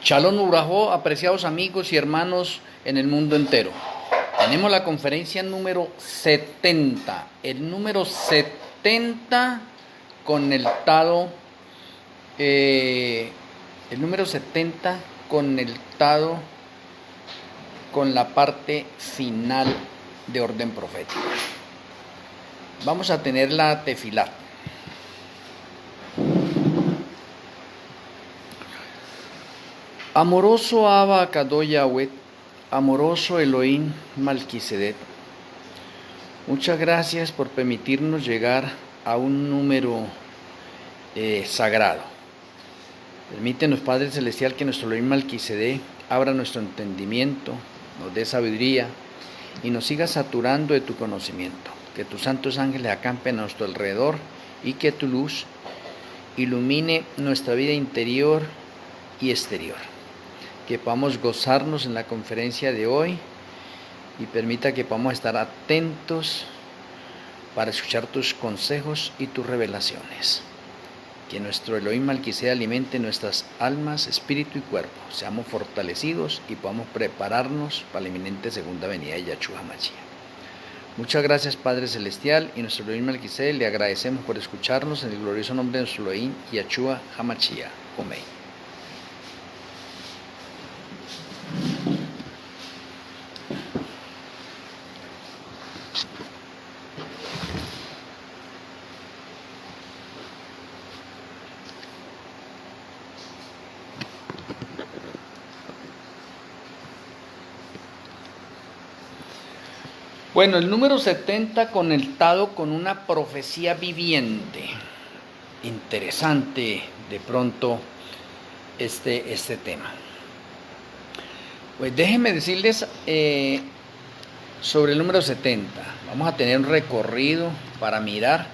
Shalom Urajo, apreciados amigos y hermanos en el mundo entero. Tenemos la conferencia número 70. El número 70 conectado. El número 70 conectado con la parte final de orden profético. Vamos a tener la tefilá. Amoroso Abba Kadosh Yahweh, amoroso Elohim Malquisedec, muchas gracias por permitirnos llegar a un número sagrado. Permítenos, Padre Celestial, que nuestro Elohim Malquisedec abra nuestro entendimiento, nos dé sabiduría y nos siga saturando de tu conocimiento. Que tus santos ángeles acampen a nuestro alrededor y que tu luz ilumine nuestra vida interior y exterior. Que podamos gozarnos en la conferencia de hoy y permita que podamos estar atentos para escuchar tus consejos y tus revelaciones. Que nuestro Elohim Malquisedec alimente nuestras almas, espíritu y cuerpo. Seamos fortalecidos y podamos prepararnos para la inminente segunda venida de Yahshua Hamashiach. Muchas gracias, Padre Celestial, y nuestro Elohim Malquisedec le agradecemos por escucharnos en el glorioso nombre de nuestro Elohim Yahshua Hamashiach. Amén. Bueno, el número 70 conectado con una profecía viviente. Interesante de pronto este tema. Pues déjenme decirles sobre el número 70. Vamos a tener un recorrido para mirar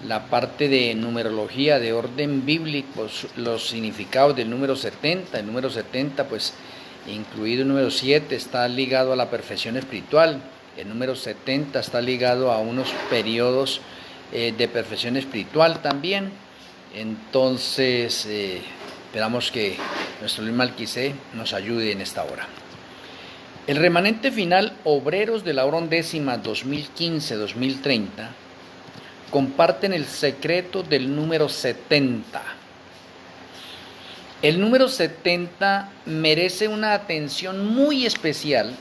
la parte de numerología de orden bíblico, los significados del número 70. El número 70, pues incluido el número 7, está ligado a la perfección espiritual. El número 70 está ligado a unos periodos de perfección espiritual también. Entonces, esperamos que nuestro Elohim Malquisedec nos ayude en esta hora. El remanente final, obreros de la hora undécima 2015-2030, comparten el secreto del número 70. El número 70 merece una atención muy especial,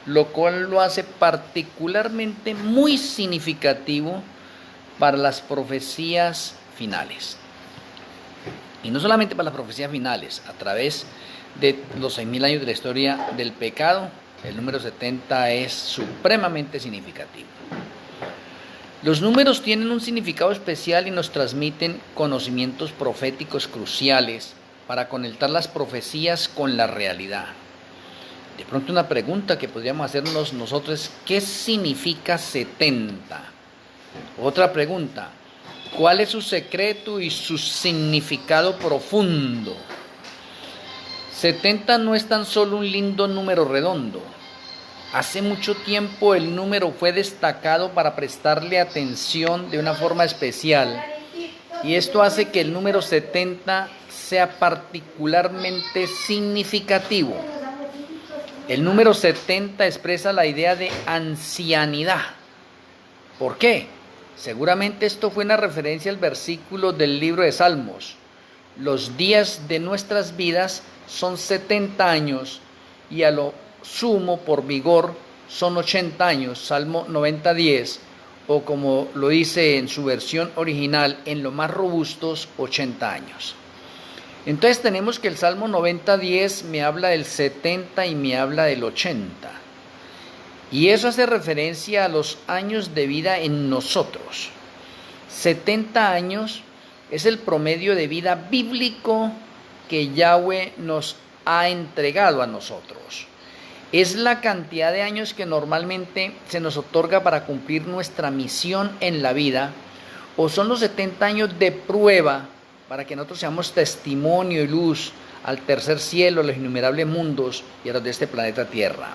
lo cual lo hace particularmente muy significativo para las profecías finales. Y no solamente para las profecías finales, a través de los 6.000 años de la historia del pecado, el número 70 es supremamente significativo. Los números tienen un significado especial y nos transmiten conocimientos proféticos cruciales para conectar las profecías con la realidad. De pronto una pregunta que podríamos hacernos nosotros es, ¿qué significa 70? Otra pregunta, ¿cuál es su secreto y su significado profundo? 70 no es tan solo un lindo número redondo. Hace mucho tiempo el número fue destacado para prestarle atención de una forma especial. Y esto hace que el número 70 sea particularmente significativo. El número 70 expresa la idea de ancianidad. ¿Por qué? Seguramente esto fue una referencia al versículo del libro de Salmos. Los días de nuestras vidas son 70 años y a lo sumo por vigor son 80 años, Salmo 90:10, o como lo dice en su versión original, en lo más robustos, 80 años. Entonces tenemos que el Salmo 90:10 me habla del 70 y me habla del 80. Y eso hace referencia a los años de vida en nosotros. 70 años es el promedio de vida bíblico que Yahweh nos ha entregado a nosotros. Es la cantidad de años que normalmente se nos otorga para cumplir nuestra misión en la vida, o son los 70 años de prueba para que nosotros seamos testimonio y luz al tercer cielo, a los innumerables mundos y a los de este planeta Tierra.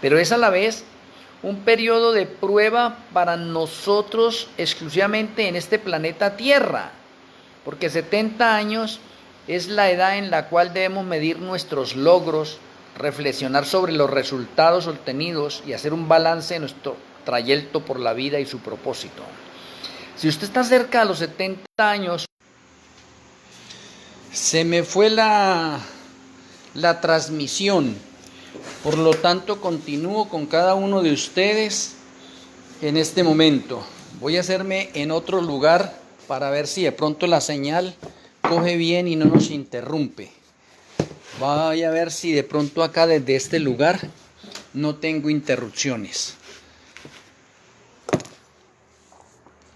Pero es a la vez un periodo de prueba para nosotros exclusivamente en este planeta Tierra, porque 70 años es la edad en la cual debemos medir nuestros logros, reflexionar sobre los resultados obtenidos y hacer un balance de nuestro trayecto por la vida y su propósito. Si usted está cerca de los 70 años, se me fue la transmisión, por lo tanto continúo con cada uno de ustedes en este momento. Voy a hacerme en otro lugar para ver si de pronto la señal coge bien y no nos interrumpe. Voy a ver si de pronto acá desde este lugar no tengo interrupciones.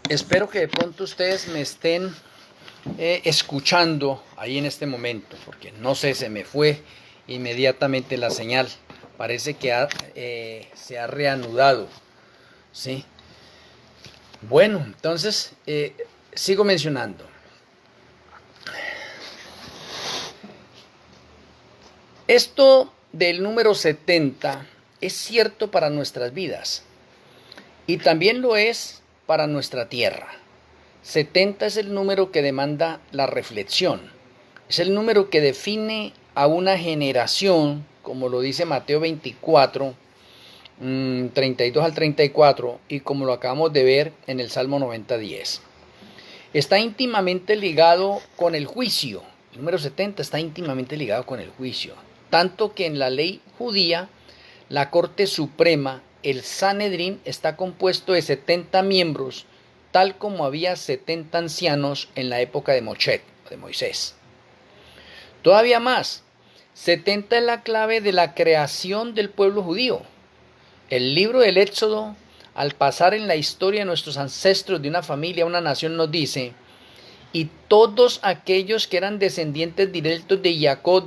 Espero que de pronto ustedes me estén escuchando ahí en este momento, porque no sé, se me fue inmediatamente la señal. Parece que se ha reanudado, ¿sí? Bueno, entonces sigo mencionando. Esto del número 70 es cierto para nuestras vidas y también lo es para nuestra tierra. 70 es el número que demanda la reflexión. Es el número que define a una generación, como lo dice Mateo 24, 32 al 34, y como lo acabamos de ver en el Salmo 90:10. Está íntimamente ligado con el juicio. El número 70 está íntimamente ligado con el juicio. Tanto que en la ley judía, la Corte Suprema, el Sanedrín, está compuesto de 70 miembros, tal como había 70 ancianos en la época de Moisés. Todavía más, 70 es la clave de la creación del pueblo judío. El libro del Éxodo, al pasar en la historia de nuestros ancestros de una familia, una nación, nos dice: y todos aquellos que eran descendientes directos de Jacob,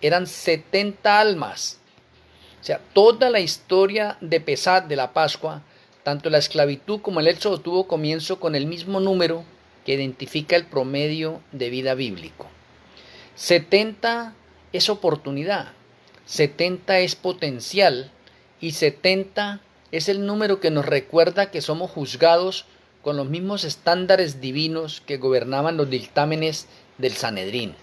eran 70 almas. O sea, toda la historia de Pesach, de la Pascua, tanto la esclavitud como el Éxodo, tuvo comienzo con el mismo número que identifica el promedio de vida bíblico. 70 es oportunidad, 70 es potencial y 70 es el número que nos recuerda que somos juzgados con los mismos estándares divinos que gobernaban los dictámenes del Sanedrín.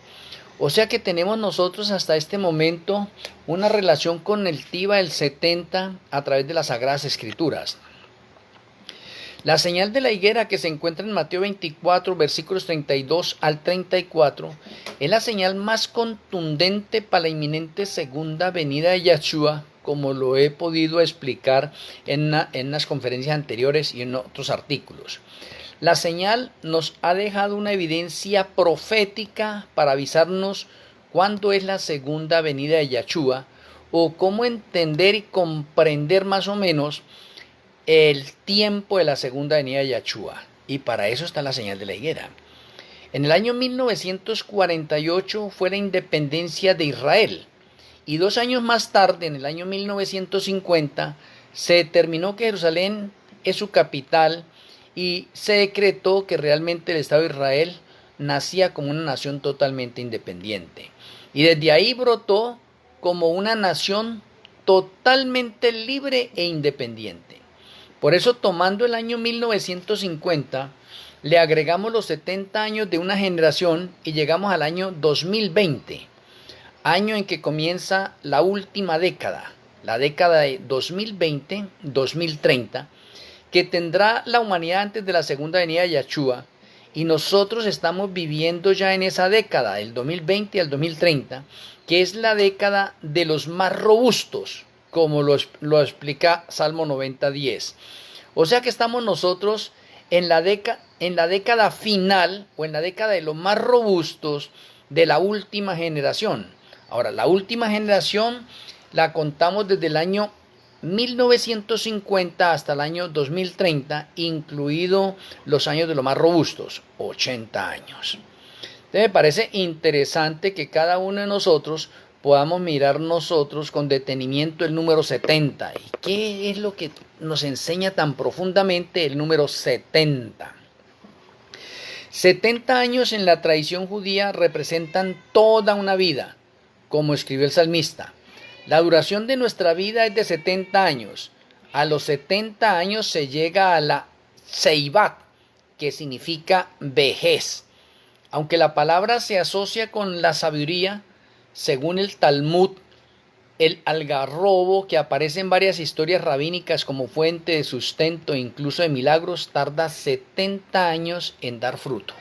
O sea que tenemos nosotros hasta este momento una relación conectiva del 70 a través de las Sagradas Escrituras. La señal de la higuera que se encuentra en Mateo 24, versículos 32 al 34, es la señal más contundente para la inminente segunda venida de Yahshua, como lo he podido explicar en las conferencias anteriores y en otros artículos. La señal nos ha dejado una evidencia profética para avisarnos cuándo es la segunda venida de Yahshua, o cómo entender y comprender más o menos el tiempo de la segunda venida de Yahshua. Y para eso está la señal de la higuera. En el año 1948 fue la independencia de Israel. Y 2 años más tarde, en el año 1950, se determinó que Jerusalén es su capital y se decretó que realmente el Estado de Israel nacía como una nación totalmente independiente. Y desde ahí brotó como una nación totalmente libre e independiente. Por eso, tomando el año 1950, le agregamos los 70 años de una generación y llegamos al año 2020. Año en que comienza la última década, la década de 2020-2030, que tendrá la humanidad antes de la segunda venida de Yahshua, y nosotros estamos viviendo ya en esa década, del 2020 al 2030, que es la década de los más robustos, como lo explica Salmo 90:10. O sea que estamos nosotros en la década final, o en la década de los más robustos de la última generación. Ahora, la última generación la contamos desde el año 1950 hasta el año 2030, incluido los años de los más robustos, 80 años. Entonces me parece interesante que cada uno de nosotros podamos mirar nosotros con detenimiento el número 70. ¿Y qué es lo que nos enseña tan profundamente el número 70? 70 años en la tradición judía representan toda una vida, como escribió el salmista. La duración de nuestra vida es de 70 años. A los 70 años se llega a la Seibat, que significa vejez. Aunque la palabra se asocia con la sabiduría, según el Talmud, el algarrobo, que aparece en varias historias rabínicas como fuente de sustento e incluso de milagros, tarda 70 años en dar fruto.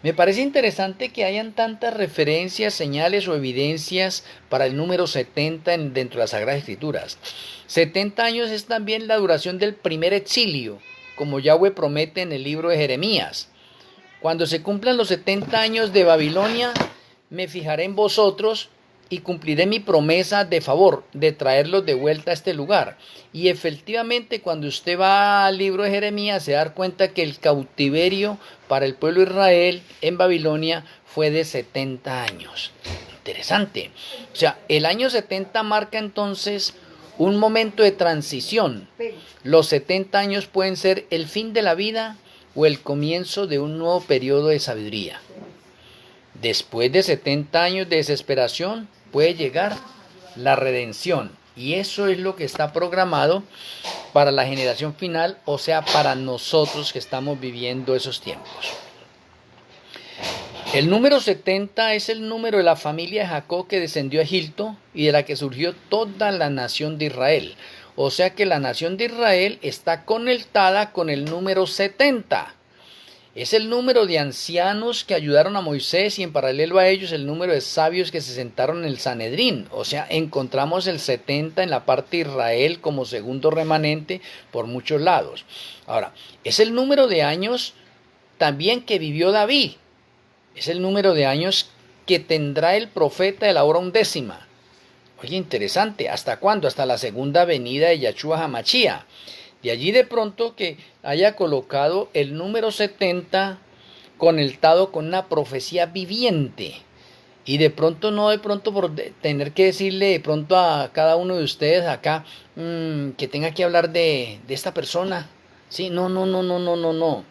Me parece interesante que hayan tantas referencias, señales o evidencias para el número 70 dentro de las Sagradas Escrituras. 70 años es también la duración del primer exilio, como Yahweh promete en el libro de Jeremías. Cuando se cumplan los 70 años de Babilonia, me fijaré en vosotros y cumpliré mi promesa de favor, de traerlos de vuelta a este lugar. Y efectivamente, cuando usted va al libro de Jeremías, se da cuenta que el cautiverio para el pueblo de Israel en Babilonia fue de 70 años. Interesante. O sea, el año 70 marca entonces un momento de transición. Los 70 años pueden ser el fin de la vida o el comienzo de un nuevo periodo de sabiduría. Después de 70 años de desesperación, puede llegar la redención. Y eso es lo que está programado para la generación final, o sea, para nosotros que estamos viviendo esos tiempos. El número 70 es el número de la familia de Jacob que descendió a Egipto y de la que surgió toda la nación de Israel. O sea que la nación de Israel está conectada con el número 70. Es el número de ancianos que ayudaron a Moisés y en paralelo a ellos el número de sabios que se sentaron en el Sanedrín. O sea, encontramos el 70 en la parte de Israel como segundo remanente por muchos lados. Ahora, es el número de años también que vivió David. Es el número de años que tendrá el profeta de la hora undécima. Oye, interesante. ¿Hasta cuándo? Hasta la segunda venida de Yahshua HaMashiach. De allí de pronto que haya colocado el número 70 conectado con una profecía viviente. Y de pronto no de pronto por tener que decirle de pronto a cada uno de ustedes acá que tenga que hablar de esta persona. Sí, no.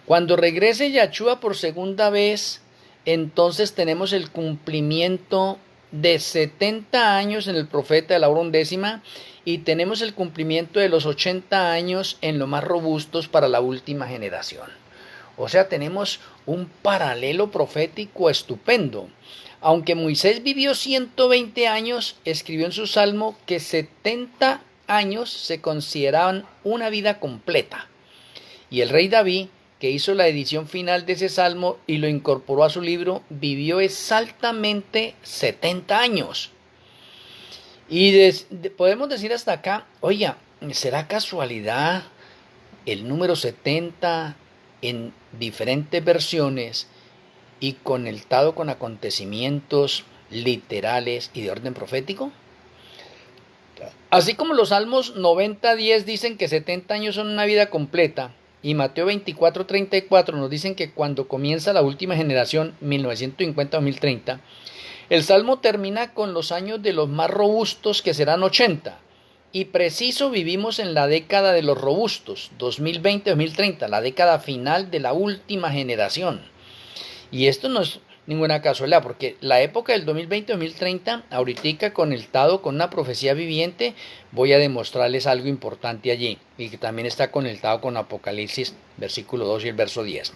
Cuando regrese Yahshua por segunda vez, entonces tenemos el cumplimiento de 70 años en el profeta de la hora undécima y tenemos el cumplimiento de los 80 años en los más robustos para la última generación. O sea, tenemos un paralelo profético estupendo. Aunque Moisés vivió 120 años, escribió en su salmo que 70 años se consideraban una vida completa. Y el rey David, que hizo la edición final de ese salmo y lo incorporó a su libro, vivió exactamente 70 años. Y podemos decir hasta acá, oiga, ¿será casualidad el número 70 en diferentes versiones y conectado con acontecimientos literales y de orden profético? Así como los Salmos 90:10 dicen que 70 años son una vida completa, y Mateo 24:34 nos dicen que cuando comienza la última generación, 1950-2030, el Salmo termina con los años de los más robustos que serán 80. Y preciso vivimos en la década de los robustos, 2020-2030, la década final de la última generación. Y esto no es ninguna casualidad, porque la época del 2020-2030, ahorita conectado con una profecía viviente, voy a demostrarles algo importante allí, y que también está conectado con Apocalipsis, versículo 2 y el verso 10.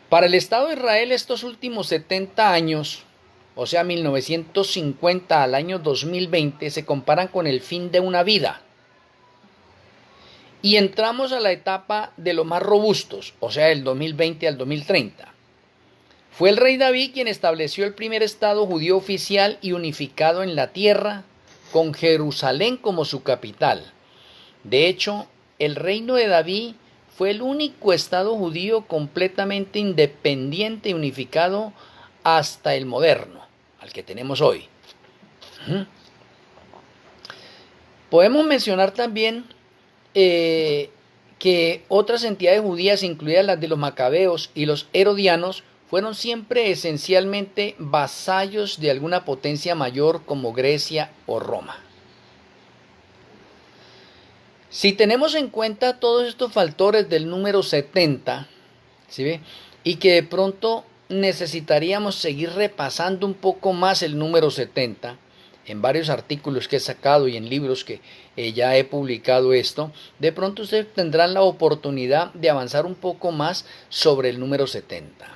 Para el Estado de Israel, estos últimos 70 años, o sea, 1950 al año 2020, se comparan con el fin de una vida. Y entramos a la etapa de los más robustos, o sea, del 2020 al 2030. Fue el rey David quien estableció el primer estado judío oficial y unificado en la tierra, con Jerusalén como su capital. De hecho, el reino de David fue el único estado judío completamente independiente y unificado hasta el moderno, al que tenemos hoy. Podemos mencionar también que otras entidades judías, incluidas las de los macabeos y los herodianos, fueron siempre esencialmente vasallos de alguna potencia mayor como Grecia o Roma. Si tenemos en cuenta todos estos factores del número 70, ¿sí ve? Y que de pronto necesitaríamos seguir repasando un poco más el número 70, en varios artículos que he sacado y en libros que ya he publicado esto, de pronto ustedes tendrán la oportunidad de avanzar un poco más sobre el número 70.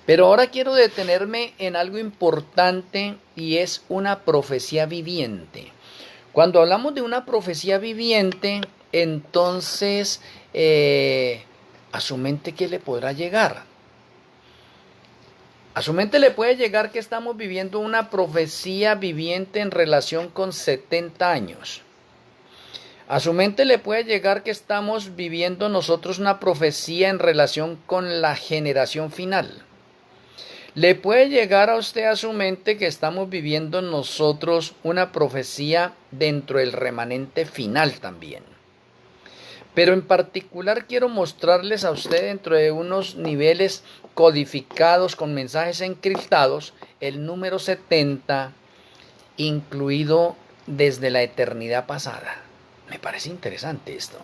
Pero ahora quiero detenerme en algo importante y es una profecía viviente. Cuando hablamos de una profecía viviente, entonces a su mente, ¿qué le podrá llegar? A su mente le puede llegar que estamos viviendo una profecía viviente en relación con 70 años. A su mente le puede llegar que estamos viviendo nosotros una profecía en relación con la generación final. Le puede llegar a usted a su mente que estamos viviendo nosotros una profecía dentro del remanente final también. Pero en particular quiero mostrarles a usted dentro de unos niveles codificados con mensajes encriptados el número 70 incluido desde la eternidad pasada. Me parece interesante esto.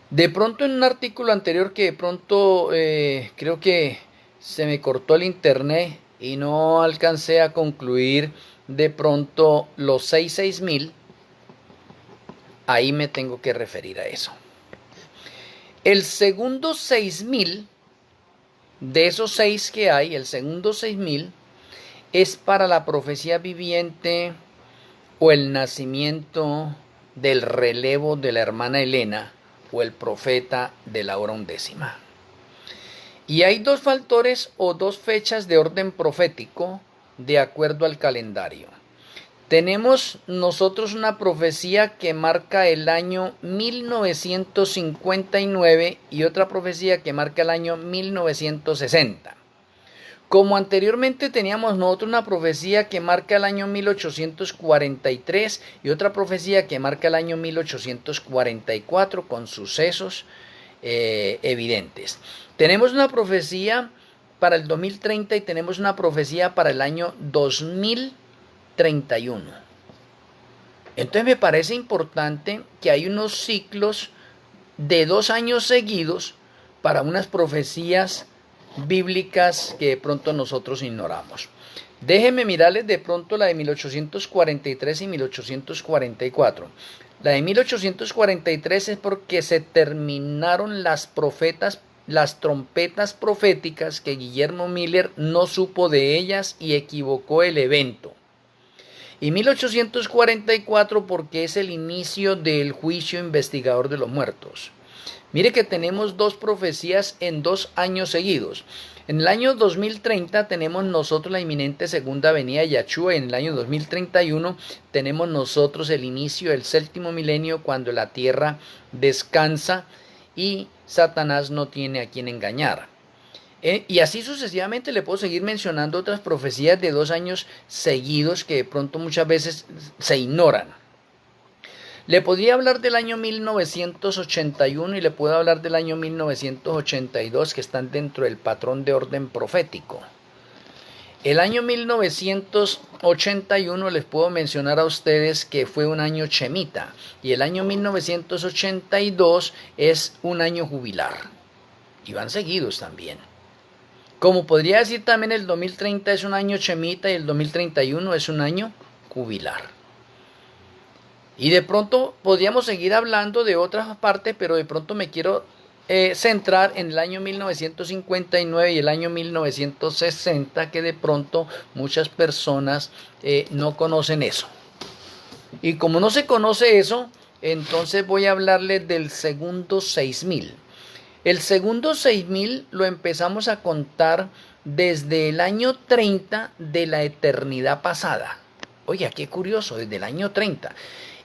De pronto en un artículo anterior que de pronto creo que se me cortó el internet y no alcancé a concluir de pronto los 66000. Ahí me tengo que referir a eso. El segundo 6000, de esos 6 que hay, el segundo 6000 es para la profecía viviente o el nacimiento del relevo de la hermana Elena o el profeta de la hora undécima. Y hay 2 factores o 2 fechas de orden profético de acuerdo al calendario. Tenemos nosotros una profecía que marca el año 1959 y otra profecía que marca el año 1960. Como anteriormente teníamos nosotros una profecía que marca el año 1843 y otra profecía que marca el año 1844 con sucesos evidentes. Tenemos una profecía para el 2030 y tenemos una profecía para el año 2031. Entonces me parece importante que hay unos ciclos de 2 años seguidos para unas profecías bíblicas que de pronto nosotros ignoramos. Déjenme mirarles de pronto la de 1843 y 1844. La de 1843 es porque se terminaron las trompetas proféticas que Guillermo Miller no supo de ellas y equivocó el evento. Y 1844 porque es el inicio del juicio investigador de los muertos. Mire que tenemos 2 profecías en 2 años seguidos. En el año 2030 tenemos nosotros la inminente segunda venida de Yahshua. En el año 2031 tenemos nosotros el inicio del 7º milenio cuando la tierra descansa y Satanás no tiene a quien engañar. Y así sucesivamente le puedo seguir mencionando otras profecías de 2 años seguidos que de pronto muchas veces se ignoran. Le podría hablar del año 1981 y le puedo hablar del año 1982 que están dentro del patrón de orden profético. El año 1981 les puedo mencionar a ustedes que fue un año chemita y el año 1982 es un año jubilar y van seguidos también. Como podría decir también el 2030 es un año chemita y el 2031 es un año jubilar. Y de pronto podríamos seguir hablando de otras partes, pero de pronto me quiero centrar en el año 1959 y el año 1960, que de pronto muchas personas no conocen eso. Y como no se conoce eso, entonces voy a hablarles del segundo 6000. El segundo 6000 lo empezamos a contar desde el año 30 de la eternidad pasada. Oiga, qué curioso, desde el año 30.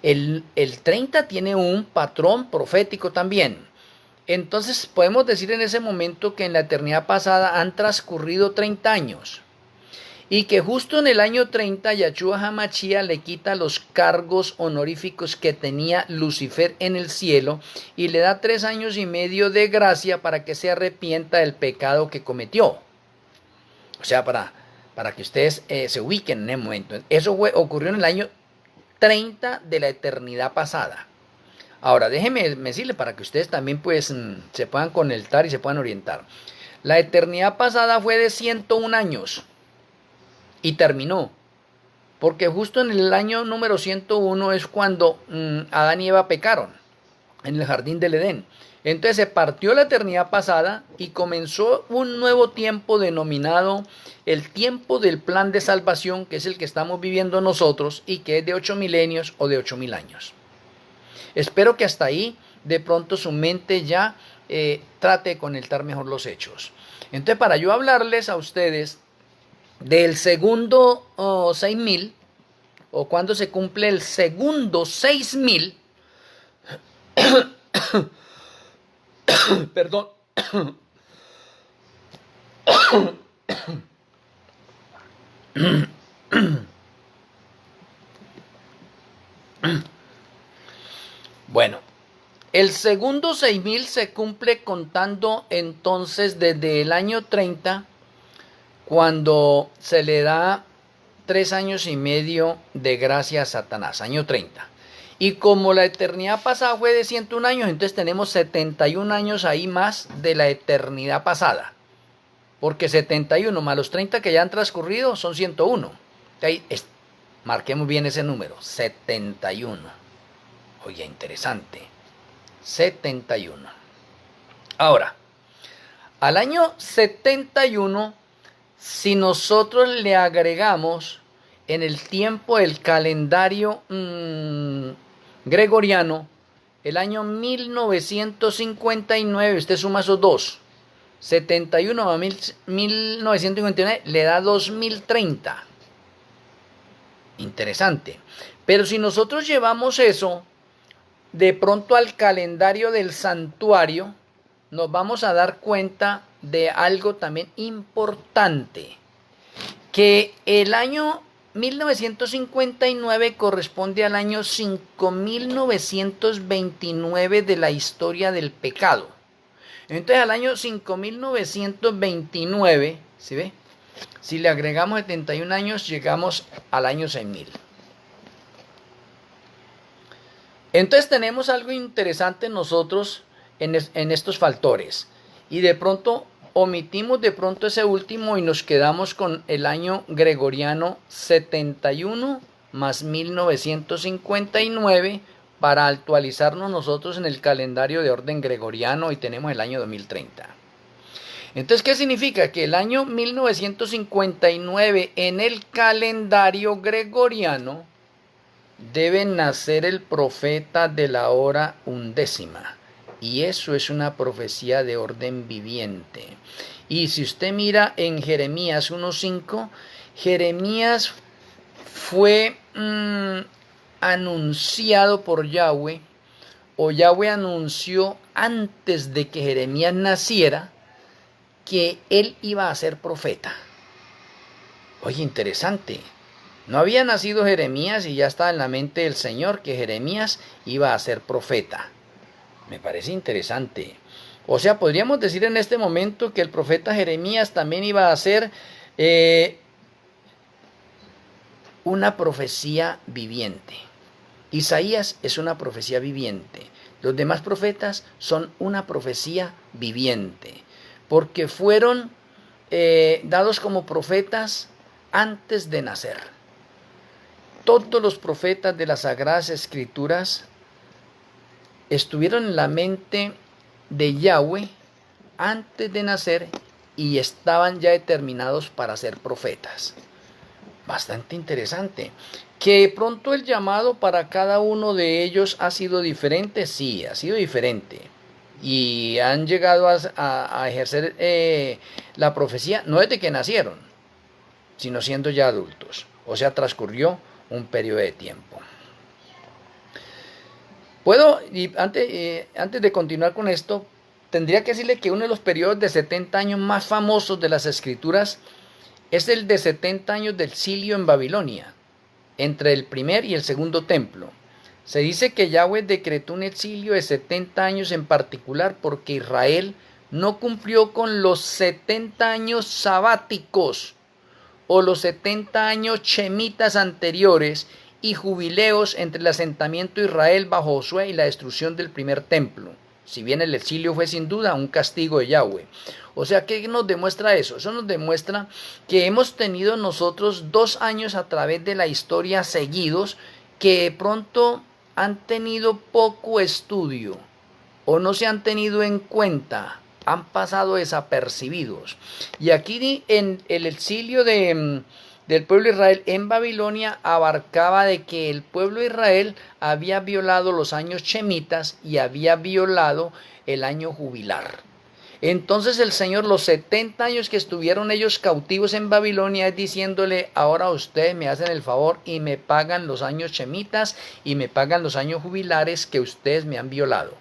El 30 tiene un patrón profético también. Entonces podemos decir en ese momento que en la eternidad pasada han transcurrido 30 años. Y que justo en el año 30 Yahshua HaMashiach le quita los cargos honoríficos que tenía Lucifer en el cielo y le da 3 años y medio de gracia para que se arrepienta del pecado que cometió. O sea, para que ustedes se ubiquen en ese momento. Eso ocurrió en el año 30 de la eternidad pasada. Ahora, déjenme decirles para que ustedes también pues se puedan conectar y se puedan orientar. La eternidad pasada fue de 101 años. y terminó. Porque justo en el año número 101 es cuando Adán y Eva pecaron en el jardín del Edén. Entonces se partió la eternidad pasada y comenzó un nuevo tiempo denominado el tiempo del plan de salvación, que es el que estamos viviendo nosotros y que es de 8 milenios o de 8.000 años. Espero que hasta ahí de pronto su mente ya trate de conectar mejor los hechos. Entonces, para yo hablarles a ustedes del segundo 6000, o cuando se cumple el segundo 6000, perdón, bueno, el segundo 6000 se cumple contando entonces desde el año 30, cuando se le da 3 años y medio de gracia a Satanás, año 30. Y como la eternidad pasada fue de 101 años, entonces tenemos 71 años ahí más de la eternidad pasada. Porque 71 más los 30 que ya han transcurrido son 101. Ahí marquemos bien ese número, 71. Oye, interesante. 71. Ahora, al año 71, si nosotros le agregamos en el tiempo del calendario gregoriano, el año 1959, usted suma esos dos, 71 a 1959 le da 2030. Interesante. Pero si nosotros llevamos eso de pronto al calendario del santuario, nos vamos a dar cuenta de algo también importante, que el año 1959 corresponde al año 5929 de la historia del pecado. Entonces al año 5929, ¿sí ve? Si le agregamos 71 años, llegamos al año 6000. Entonces tenemos algo interesante nosotros en estos factores. Y de pronto omitimos de pronto ese último y nos quedamos con el año gregoriano 71 más 1959 para actualizarnos nosotros en el calendario de orden gregoriano, y tenemos el año 2030. Entonces, ¿qué significa? Que el año 1959 en el calendario gregoriano debe nacer el profeta de la hora undécima. Y eso es una profecía de orden viviente. Y si usted mira en Jeremías 1:5, Jeremías fue anunciado por Yahweh, o Yahweh anunció antes de que Jeremías naciera que él iba a ser profeta. Oye, interesante. No había nacido Jeremías y ya estaba en la mente del Señor que Jeremías iba a ser profeta. Me parece interesante. O sea, podríamos decir en este momento que el profeta Jeremías también iba a ser una profecía viviente. Isaías es una profecía viviente. Los demás profetas son una profecía viviente, porque fueron dados como profetas antes de nacer. Todos los profetas de las Sagradas Escrituras estuvieron en la mente de Yahweh antes de nacer y estaban ya determinados para ser profetas. Bastante interesante. Que pronto el llamado para cada uno de ellos ha sido diferente, sí, ha sido diferente. Y han llegado a ejercer la profecía no desde que nacieron, sino siendo ya adultos. O sea, transcurrió un periodo de tiempo. Antes de continuar con esto, tendría que decirle que uno de los periodos de 70 años más famosos de las Escrituras es el de 70 años del exilio en Babilonia, entre el primer y el segundo templo. Se dice que Yahweh decretó un exilio de 70 años en particular porque Israel no cumplió con los 70 años sabáticos o los 70 años chemitas anteriores y jubileos entre el asentamiento de Israel bajo Josué y la destrucción del primer templo. Si bien el exilio fue sin duda un castigo de Yahweh. O sea, ¿qué nos demuestra eso? Eso nos demuestra que hemos tenido nosotros 2 años a través de la historia seguidos que de pronto han tenido poco estudio o no se han tenido en cuenta, han pasado desapercibidos. Y aquí en el exilio del pueblo de Israel en Babilonia abarcaba de que el pueblo de Israel había violado los años chemitas y había violado el año jubilar. Entonces el Señor, los 70 años que estuvieron ellos cautivos en Babilonia, es diciéndole: ahora ustedes me hacen el favor y me pagan los años chemitas y me pagan los años jubilares que ustedes me han violado.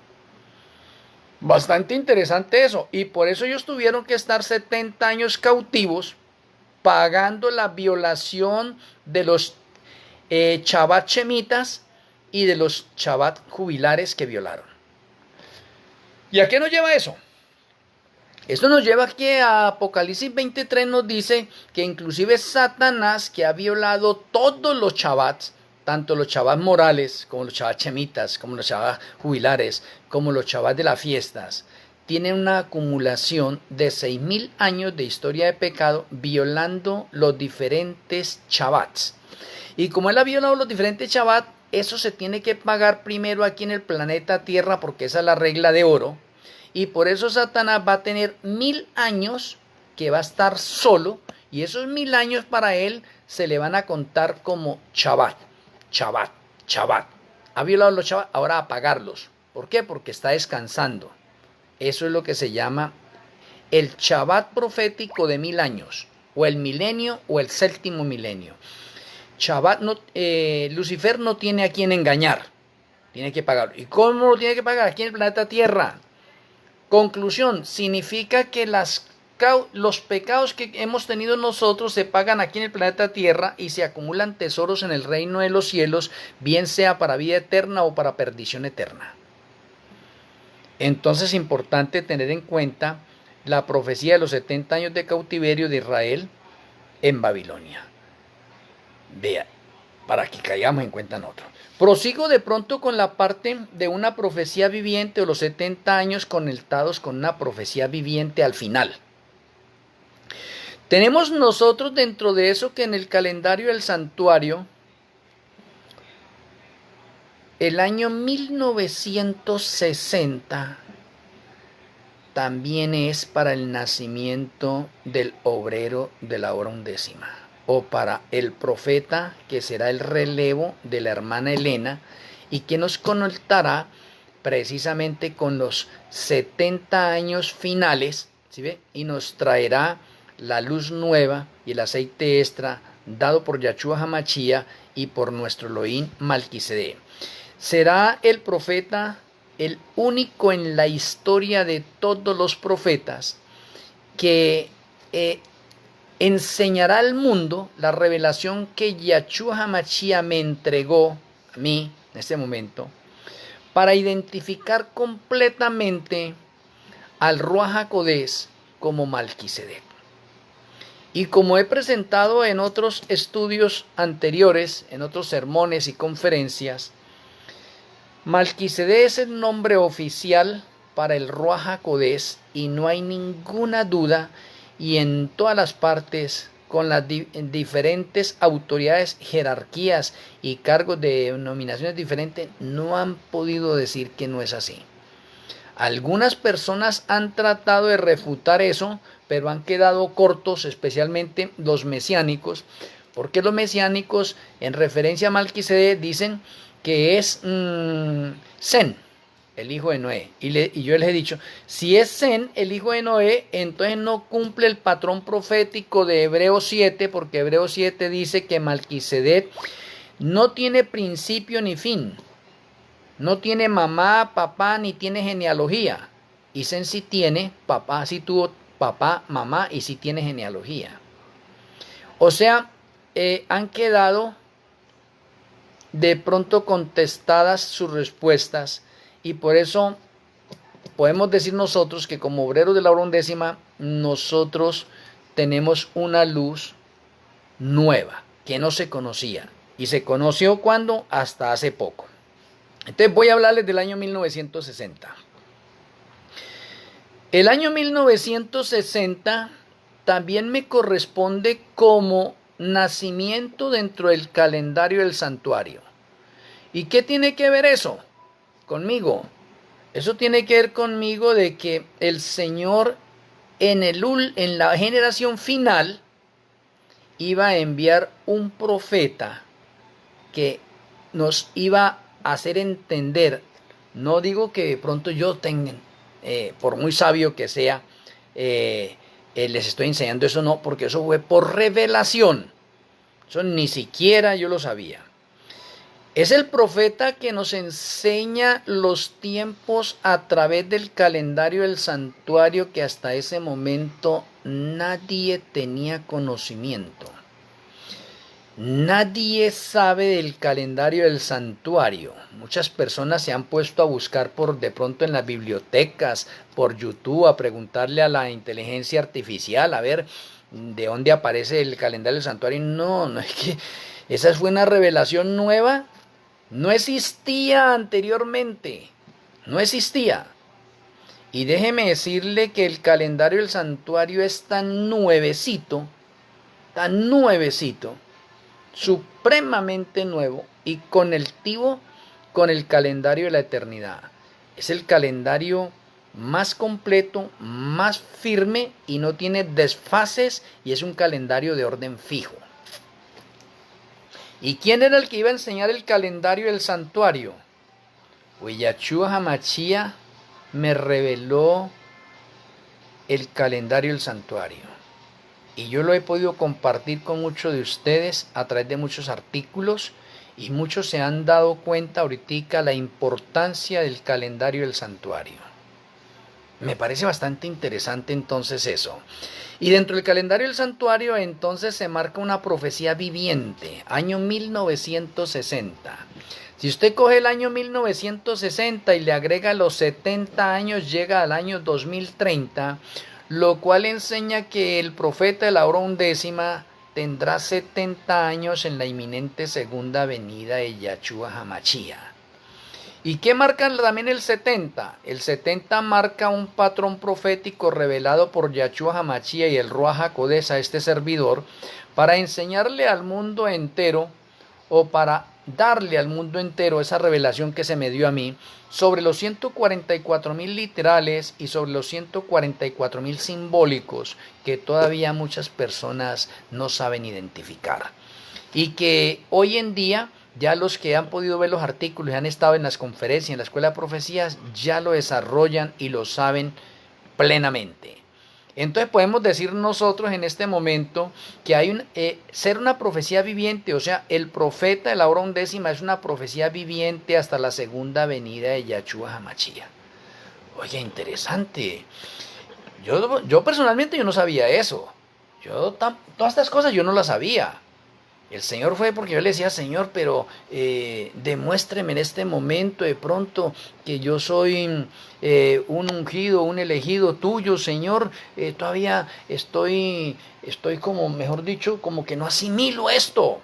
Bastante interesante eso, y por eso ellos tuvieron que estar 70 años cautivos pagando la violación de los Shabbat chemitas y de los Shabbat jubilares que violaron. ¿Y a qué nos lleva eso? Esto nos lleva a que Apocalipsis 23 nos dice que inclusive Satanás, que ha violado todos los Shabbats, tanto los Shabbats morales como los Shabbats chemitas, como los Shabbats jubilares, como los Shabbats de las fiestas, tiene una acumulación de 6.000 años de historia de pecado violando los diferentes Shabbats. Y como él ha violado los diferentes Shabbats, eso se tiene que pagar primero aquí en el planeta Tierra, porque esa es la regla de oro. Y por eso Satanás va a tener 1.000 años que va a estar solo, y esos 1.000 años para él se le van a contar como Shabbat, Shabbat, Shabbat. Ha violado los Shabbat, ahora a pagarlos. ¿Por qué? Porque está descansando. Eso es lo que se llama el Shabbat profético de 1.000 años, o el milenio, o el séptimo milenio. Shabbat Lucifer no tiene a quien engañar, tiene que pagarlo. ¿Y cómo lo tiene que pagar? Aquí en el planeta Tierra. Conclusión, significa que los pecados que hemos tenido nosotros se pagan aquí en el planeta Tierra y se acumulan tesoros en el reino de los cielos, bien sea para vida eterna o para perdición eterna. Entonces es importante tener en cuenta la profecía de los 70 años de cautiverio de Israel en Babilonia. Vea, para que caigamos en cuenta nosotros. Prosigo de pronto con la parte de una profecía viviente, o los 70 años conectados con una profecía viviente al final. Tenemos nosotros dentro de eso que en el calendario del santuario, el año 1960 también es para el nacimiento del obrero de la hora undécima, o para el profeta que será el relevo de la hermana Elena y que nos conectará precisamente con los 70 años finales, ¿sí ve? Y nos traerá la luz nueva y el aceite extra dado por Yahshua Hamashia y por nuestro Elohim Malquisedec. Será el profeta el único en la historia de todos los profetas que enseñará al mundo la revelación que Yahshua Hamashia me entregó a mí en este momento, para identificar completamente al Ruach HaKodesh como Malquisedec. Y como he presentado en otros estudios anteriores, en otros sermones y conferencias, Malquisedec es el nombre oficial para el Ruach HaKodesh, y no hay ninguna duda, y en todas las partes, con las diferentes autoridades, jerarquías y cargos de denominaciones diferentes, no han podido decir que no es así. Algunas personas han tratado de refutar eso, pero han quedado cortos, especialmente los mesiánicos, porque los mesiánicos, en referencia a Malquisedec, dicen que es Zen, el hijo de Noé. Y yo les he dicho, si es Zen, el hijo de Noé, entonces no cumple el patrón profético de Hebreos 7, porque Hebreos 7 dice que Malquisedec no tiene principio ni fin. No tiene mamá, papá, ni tiene genealogía. Y Zen sí tiene papá, sí tuvo papá, mamá, y sí tiene genealogía. O sea, han quedado de pronto contestadas sus respuestas, y por eso podemos decir nosotros que como obreros de la hora undécima, nosotros tenemos una luz nueva que no se conocía, y se conoció cuando hasta hace poco. Entonces voy a hablarles del año 1960. El año 1960 también me corresponde como nacimiento dentro del calendario del santuario. ¿Y qué tiene que ver eso conmigo? Eso tiene que ver conmigo de que el Señor en la generación final iba a enviar un profeta que nos iba a hacer entender. No digo que de pronto yo tenga, por muy sabio que sea, les estoy enseñando eso, no, porque eso fue por revelación. Eso ni siquiera yo lo sabía. Es el profeta que nos enseña los tiempos a través del calendario del santuario que hasta ese momento nadie tenía conocimiento. Nadie sabe del calendario del santuario. Muchas personas se han puesto a buscar de pronto en las bibliotecas, por YouTube, a preguntarle a la inteligencia artificial, a ver de dónde aparece el calendario del santuario. No, es que esa fue una revelación nueva. No existía anteriormente. No existía. Y déjeme decirle que el calendario del santuario es tan nuevecito, supremamente nuevo y conectivo con el calendario de la eternidad. Es el calendario más completo, más firme y no tiene desfases y es un calendario de orden fijo. ¿Y quién era el que iba a enseñar el calendario del santuario? Pues Yahshua HaMashiach me reveló el calendario del santuario. Y yo lo he podido compartir con muchos de ustedes a través de muchos artículos y muchos se han dado cuenta ahorita la importancia del calendario del santuario. Me parece bastante interesante entonces eso. Y dentro del calendario del santuario entonces se marca una profecía viviente, año 1960. Si usted coge el año 1960 y le agrega los 70 años, llega al año 2030, lo cual enseña que el profeta de la hora undécima tendrá 70 años en la inminente segunda venida de Yahshua HaMashiach. ¿Y qué marca también el 70? El 70 marca un patrón profético revelado por Yahshua HaMashiach y el Ruach HaKodesh a este servidor para enseñarle al mundo entero o para darle al mundo entero esa revelación que se me dio a mí sobre los 144,000 literales y sobre los 144,000 simbólicos que todavía muchas personas no saben identificar. Y que hoy en día ya los que han podido ver los artículos y han estado en las conferencias, en la escuela de profecías, ya lo desarrollan y lo saben plenamente. Entonces podemos decir nosotros en este momento que hay ser una profecía viviente, o sea, el profeta de la hora undécima es una profecía viviente hasta la segunda venida de Yahshua HaMashiach. Oye, interesante. Yo personalmente yo no sabía eso. Todas estas cosas yo no las sabía. El Señor fue porque yo le decía, Señor, pero demuéstreme en este momento de pronto que yo soy un ungido, un elegido tuyo, Señor. Todavía estoy como, mejor dicho, como que no asimilo esto.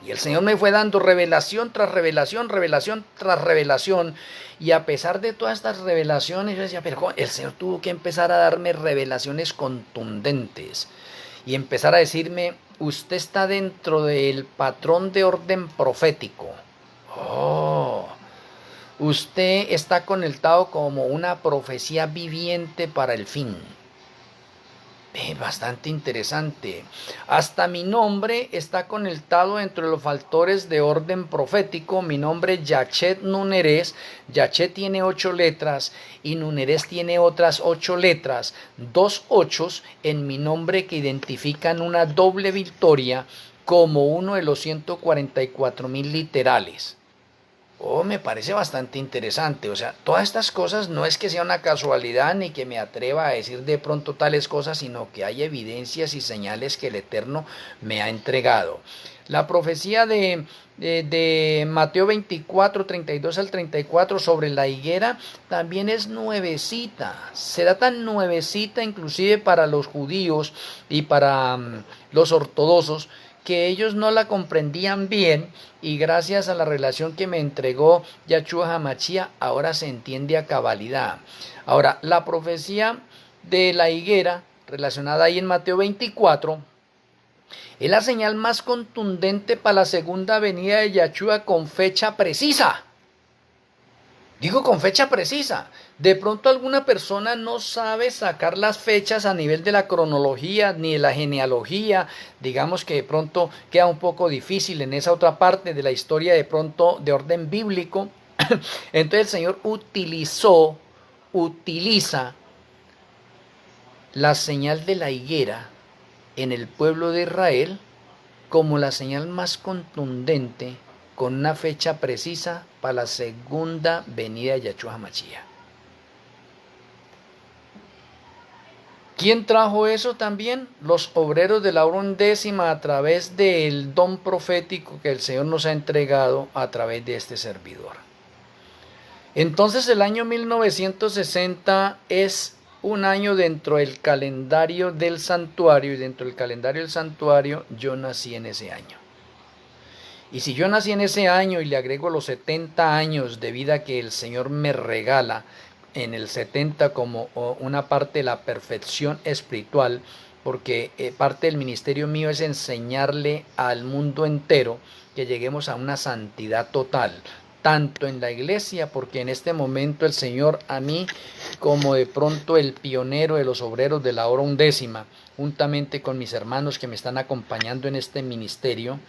Y el Señor me fue dando revelación tras revelación, revelación tras revelación. Y a pesar de todas estas revelaciones, yo decía, pero el Señor tuvo que empezar a darme revelaciones contundentes. Y empezar a decirme, usted está dentro del patrón de orden profético. Usted está conectado como una profecía viviente para el fin. Bastante interesante. Hasta mi nombre está conectado entre los factores de orden profético. Mi nombre es Yachet Nuneres. Yachet tiene 8 letras y Nuneres tiene otras 8 letras. 2 ochos en mi nombre que identifican una doble victoria como uno de los 144,000 literales. Me parece bastante interesante. O sea, todas estas cosas no es que sea una casualidad ni que me atreva a decir de pronto tales cosas, sino que hay evidencias y señales que el Eterno me ha entregado. La profecía de Mateo 24, 32 al 34 sobre la higuera también es nuevecita. Será tan nuevecita inclusive para los judíos y para los ortodoxos que ellos no la comprendían bien, y gracias a la revelación que me entregó Yahshua HaMashiach, ahora se entiende a cabalidad. Ahora, la profecía de la higuera, relacionada ahí en Mateo 24, es la señal más contundente para la segunda venida de Yahshua con fecha precisa. Digo con fecha precisa. De pronto alguna persona no sabe sacar las fechas a nivel de la cronología ni de la genealogía. Digamos que de pronto queda un poco difícil en esa otra parte de la historia, de pronto de orden bíblico. Entonces el Señor utiliza la señal de la higuera en el pueblo de Israel como la señal más contundente, con una fecha precisa para la segunda venida de Yahshua HaMashiach. ¿Quién trajo eso también? Los obreros de la hora undécima, a través del don profético que el Señor nos ha entregado a través de este servidor. Entonces el año 1960 es un año dentro del calendario del santuario, y dentro del calendario del santuario yo nací en ese año. Y si yo nací en ese año y le agrego los 70 años de vida que el Señor me regala en el 70 como una parte de la perfección espiritual, porque parte del ministerio mío es enseñarle al mundo entero que lleguemos a una santidad total, tanto en la iglesia, porque en este momento el Señor a mí, como de pronto el pionero de los obreros de la hora undécima, juntamente con mis hermanos que me están acompañando en este ministerio,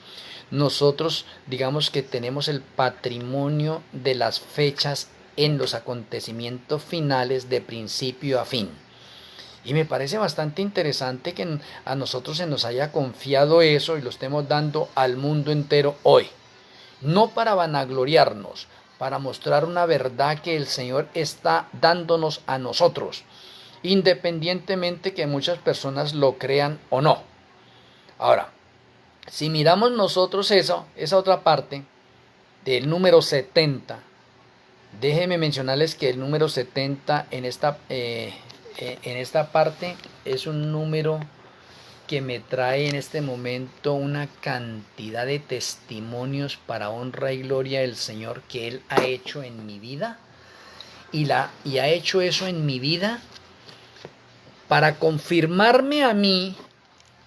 nosotros digamos que tenemos el patrimonio de las fechas en los acontecimientos finales de principio a fin. Y me parece bastante interesante que a nosotros se nos haya confiado eso y lo estemos dando al mundo entero hoy. No para vanagloriarnos, para mostrar una verdad que el Señor está dándonos a nosotros, independientemente que muchas personas lo crean o no. Ahora, si miramos nosotros esa otra parte del número 70, déjenme mencionarles que el número 70 en esta parte es un número que me trae en este momento una cantidad de testimonios para honra y gloria del Señor que Él ha hecho en mi vida, y ha hecho eso en mi vida para confirmarme a mí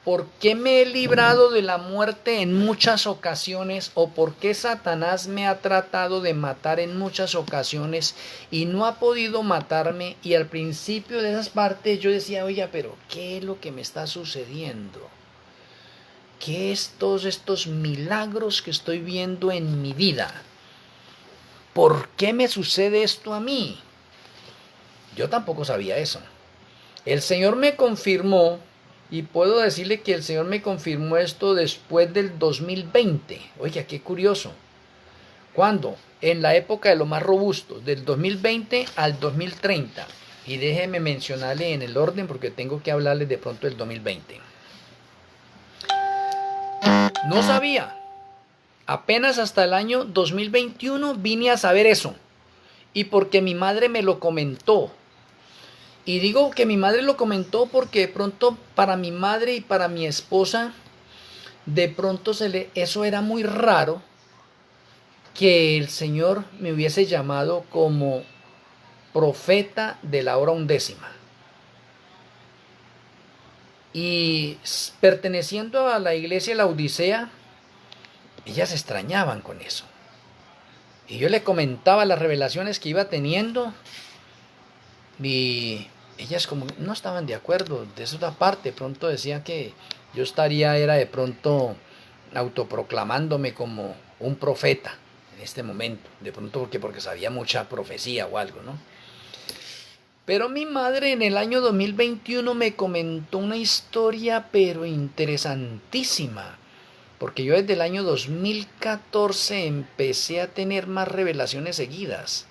por qué me he librado de la muerte en muchas ocasiones, o por qué Satanás me ha tratado de matar en muchas ocasiones y no ha podido matarme. Y al principio de esas partes yo decía, oye, pero ¿qué es lo que me está sucediendo? ¿Qué es todos estos milagros que estoy viendo en mi vida? ¿Por qué me sucede esto a mí? Yo tampoco sabía eso. El Señor me confirmó. Y puedo decirle que el Señor me confirmó esto después del 2020. Oiga, qué curioso. ¿Cuándo? En la época de los más robustos, del 2020 al 2030. Y déjeme mencionarle en el orden porque tengo que hablarles de pronto del 2020. No sabía. Apenas hasta el año 2021 vine a saber eso. Y porque mi madre me lo comentó. Y digo que mi madre lo comentó porque de pronto para mi madre y para mi esposa, de pronto eso era muy raro, que el Señor me hubiese llamado como profeta de la hora undécima. Y perteneciendo a la iglesia de la Odisea, ellas extrañaban con eso. Y yo le comentaba las revelaciones que iba teniendo, y ellas como no estaban de acuerdo. De esa parte, pronto decían que yo era de pronto autoproclamándome como un profeta en este momento, de pronto porque sabía mucha profecía o algo, ¿no? Pero mi madre en el año 2021 me comentó una historia pero interesantísima, porque yo desde el año 2014 empecé a tener más revelaciones seguidas.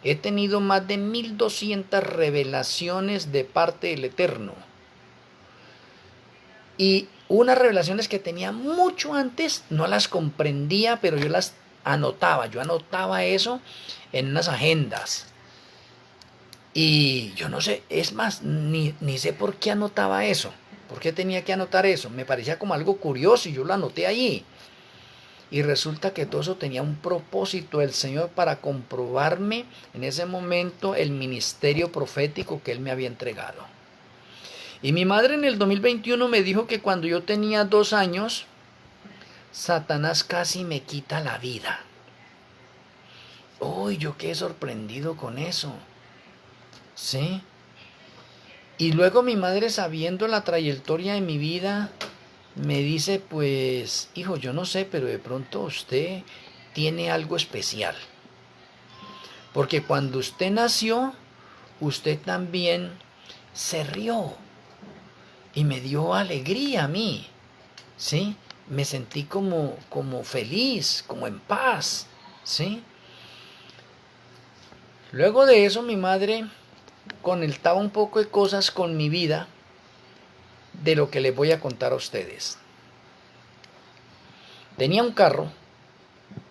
He tenido más de 1200 revelaciones de parte del Eterno. Y unas revelaciones que tenía mucho antes, no las comprendía, pero yo las anotaba. Yo anotaba eso en unas agendas. Y yo no sé, es más, ni sé por qué anotaba eso. ¿Por qué tenía que anotar eso? Me parecía como algo curioso y yo lo anoté allí. Y resulta que todo eso tenía un propósito del Señor para comprobarme en ese momento el ministerio profético que Él me había entregado. Y mi madre en el 2021 me dijo que cuando yo tenía 2 años, Satanás casi me quita la vida. Uy, yo quedé sorprendido con eso. ¿Sí? Y luego mi madre, sabiendo la trayectoria de mi vida, me dice, pues, hijo, yo no sé, pero de pronto usted tiene algo especial. Porque cuando usted nació, usted también se rió y me dio alegría a mí, ¿sí? Me sentí como feliz, como en paz, ¿sí? Luego de eso mi madre conectaba un poco de cosas con mi vida de lo que les voy a contar a ustedes. Tenía un carro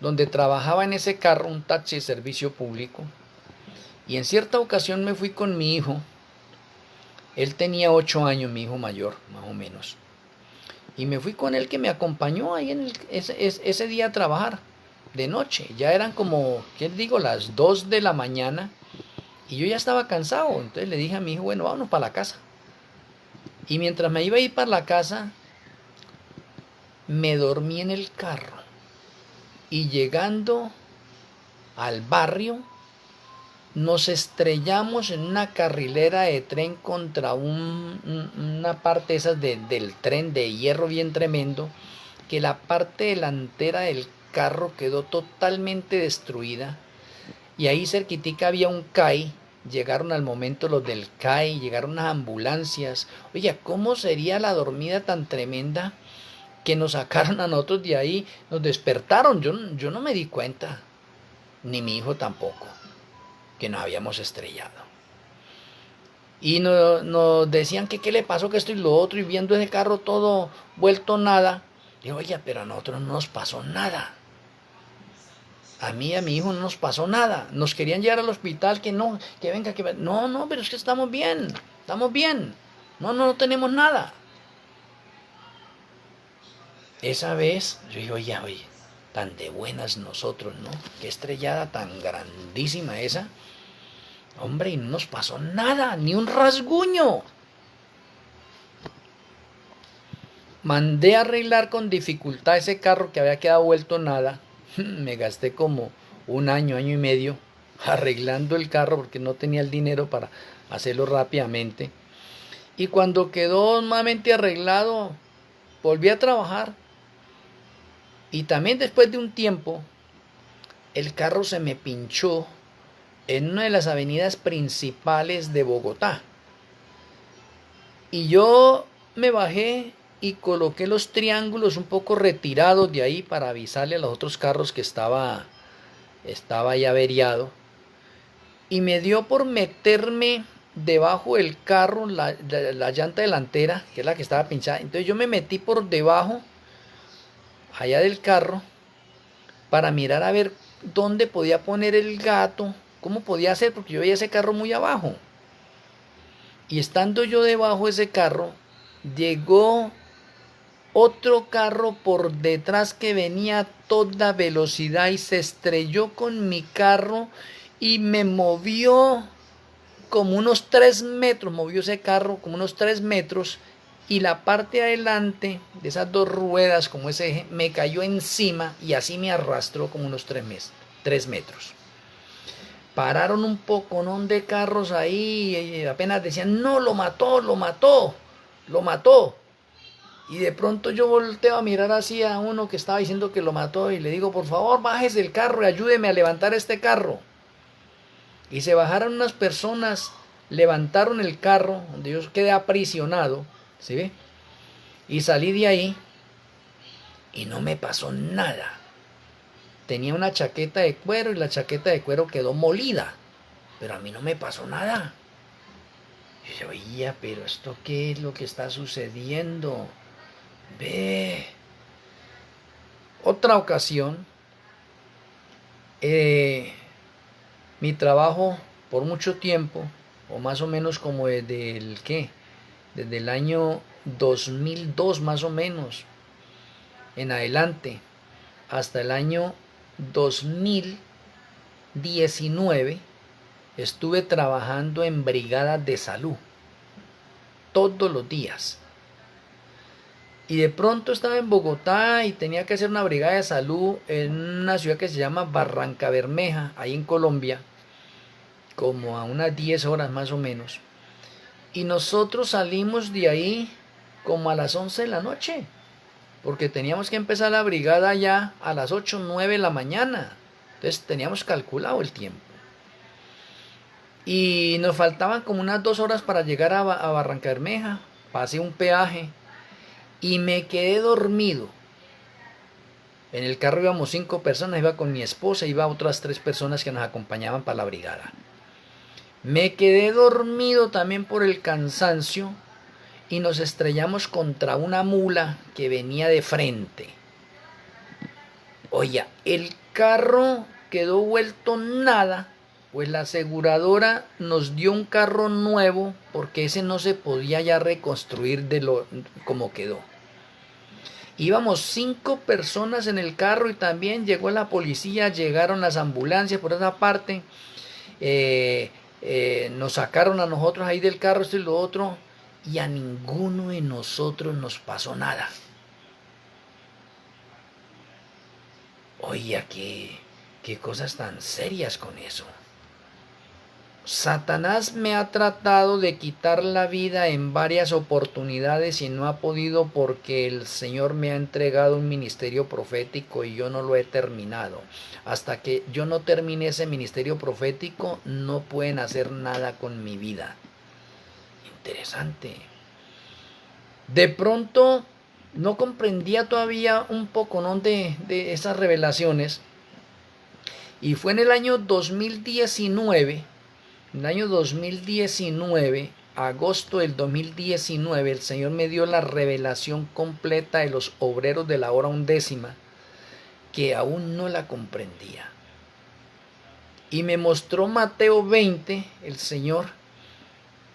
donde trabajaba en ese carro un taxi de servicio público y en cierta ocasión me fui con mi hijo. Él tenía 8 años, mi hijo mayor, más o menos. Y me fui con él, que me acompañó ahí en ese día a trabajar de noche. Ya eran como, ¿qué digo?, las 2 de la mañana. Y yo ya estaba cansado. Entonces le dije a mi hijo, bueno, vámonos para la casa. Y mientras me iba a ir para la casa, me dormí en el carro. Y llegando al barrio, nos estrellamos en una carrilera de tren contra una parte esas del tren de hierro bien tremendo, que la parte delantera del carro quedó totalmente destruida. Y ahí cerquitica había un CAI. Llegaron al momento los del CAI, llegaron las ambulancias. Oye, ¿cómo sería la dormida tan tremenda que nos sacaron a nosotros de ahí? Nos despertaron, yo no me di cuenta, ni mi hijo tampoco, que nos habíamos estrellado. Y nos decían que qué le pasó, que esto y lo otro, y viendo ese carro todo vuelto nada. Digo, oye, pero a nosotros no nos pasó nada. A mí y a mi hijo no nos pasó nada. Nos querían llevar al hospital, que no, que venga, que venga. No, pero es que estamos bien, estamos bien. No tenemos nada. Esa vez, yo digo, oye, tan de buenas nosotros, ¿no? Qué estrellada tan grandísima esa. Hombre, y no nos pasó nada, ni un rasguño. Mandé a arreglar con dificultad ese carro que había quedado vuelto nada. Me gasté como 1 año, año y medio arreglando el carro porque no tenía el dinero para hacerlo rápidamente. Y cuando quedó nuevamente arreglado, volví a trabajar. Y también después de un tiempo, el carro se me pinchó en una de las avenidas principales de Bogotá. Y yo me bajé y coloqué los triángulos un poco retirados de ahí para avisarle a los otros carros que estaba ya averiado. Y me dio por meterme debajo del carro, la llanta delantera, que es la que estaba pinchada. Entonces yo me metí por debajo, allá del carro, para mirar a ver dónde podía poner el gato, cómo podía hacer, porque yo veía ese carro muy abajo. Y estando yo debajo de ese carro, llegó otro carro por detrás que venía a toda velocidad y se estrelló con mi carro y me movió como unos 3 metros, movió ese carro como unos 3 metros y la parte adelante de esas 2 ruedas como ese eje me cayó encima y así me arrastró como unos 3 metros. Pararon un poconón de carros ahí y apenas decían, no, lo mató, lo mató, lo mató. Y de pronto yo volteo a mirar así a uno que estaba diciendo que lo mató y le digo, por favor, bájese del carro y ayúdeme a levantar este carro. Y se bajaron unas personas, levantaron el carro, donde yo quedé aprisionado, ¿sí ve? Y salí de ahí y no me pasó nada. Tenía una chaqueta de cuero y la chaqueta de cuero quedó molida, pero a mí no me pasó nada. Y yo oía, pero ¿esto qué es lo que está sucediendo? Ve. Otra ocasión, mi trabajo por mucho tiempo, o más o menos como desde el año 2002 más o menos en adelante, hasta el año 2019, estuve trabajando en brigadas de salud todos los días. Y de pronto estaba en Bogotá y tenía que hacer una brigada de salud en una ciudad que se llama Barrancabermeja, ahí en Colombia, como a unas 10 horas más o menos. Y nosotros salimos de ahí como a las 11 de la noche, porque teníamos que empezar la brigada ya a las 8 o 9 de la mañana. Entonces teníamos calculado el tiempo. Y nos faltaban como unas 2 horas para llegar a Barrancabermeja. Pasé un peaje y me quedé dormido. En el carro íbamos 5 personas, iba con mi esposa, iba otras 3 personas que nos acompañaban para la brigada. Me quedé dormido también por el cansancio y nos estrellamos contra una mula que venía de frente. Oye, el carro quedó vuelto nada, pues la aseguradora nos dio un carro nuevo porque ese no se podía ya reconstruir de lo como quedó. Íbamos 5 personas en el carro y también llegó la policía, llegaron las ambulancias por esa parte. Nos sacaron a nosotros ahí del carro, esto y lo otro, y a ninguno de nosotros nos pasó nada. Oye, qué cosas tan serias con eso. Satanás me ha tratado de quitar la vida en varias oportunidades y no ha podido porque el Señor me ha entregado un ministerio profético y yo no lo he terminado. Hasta que yo no termine ese ministerio profético, no pueden hacer nada con mi vida. Interesante. De pronto no comprendía todavía un poco, ¿no?, de esas revelaciones. Y fue en el año 2019. En el año 2019, agosto del 2019, el Señor me dio la revelación completa de los obreros de la hora undécima, que aún no la comprendía. Y me mostró Mateo 20, el Señor,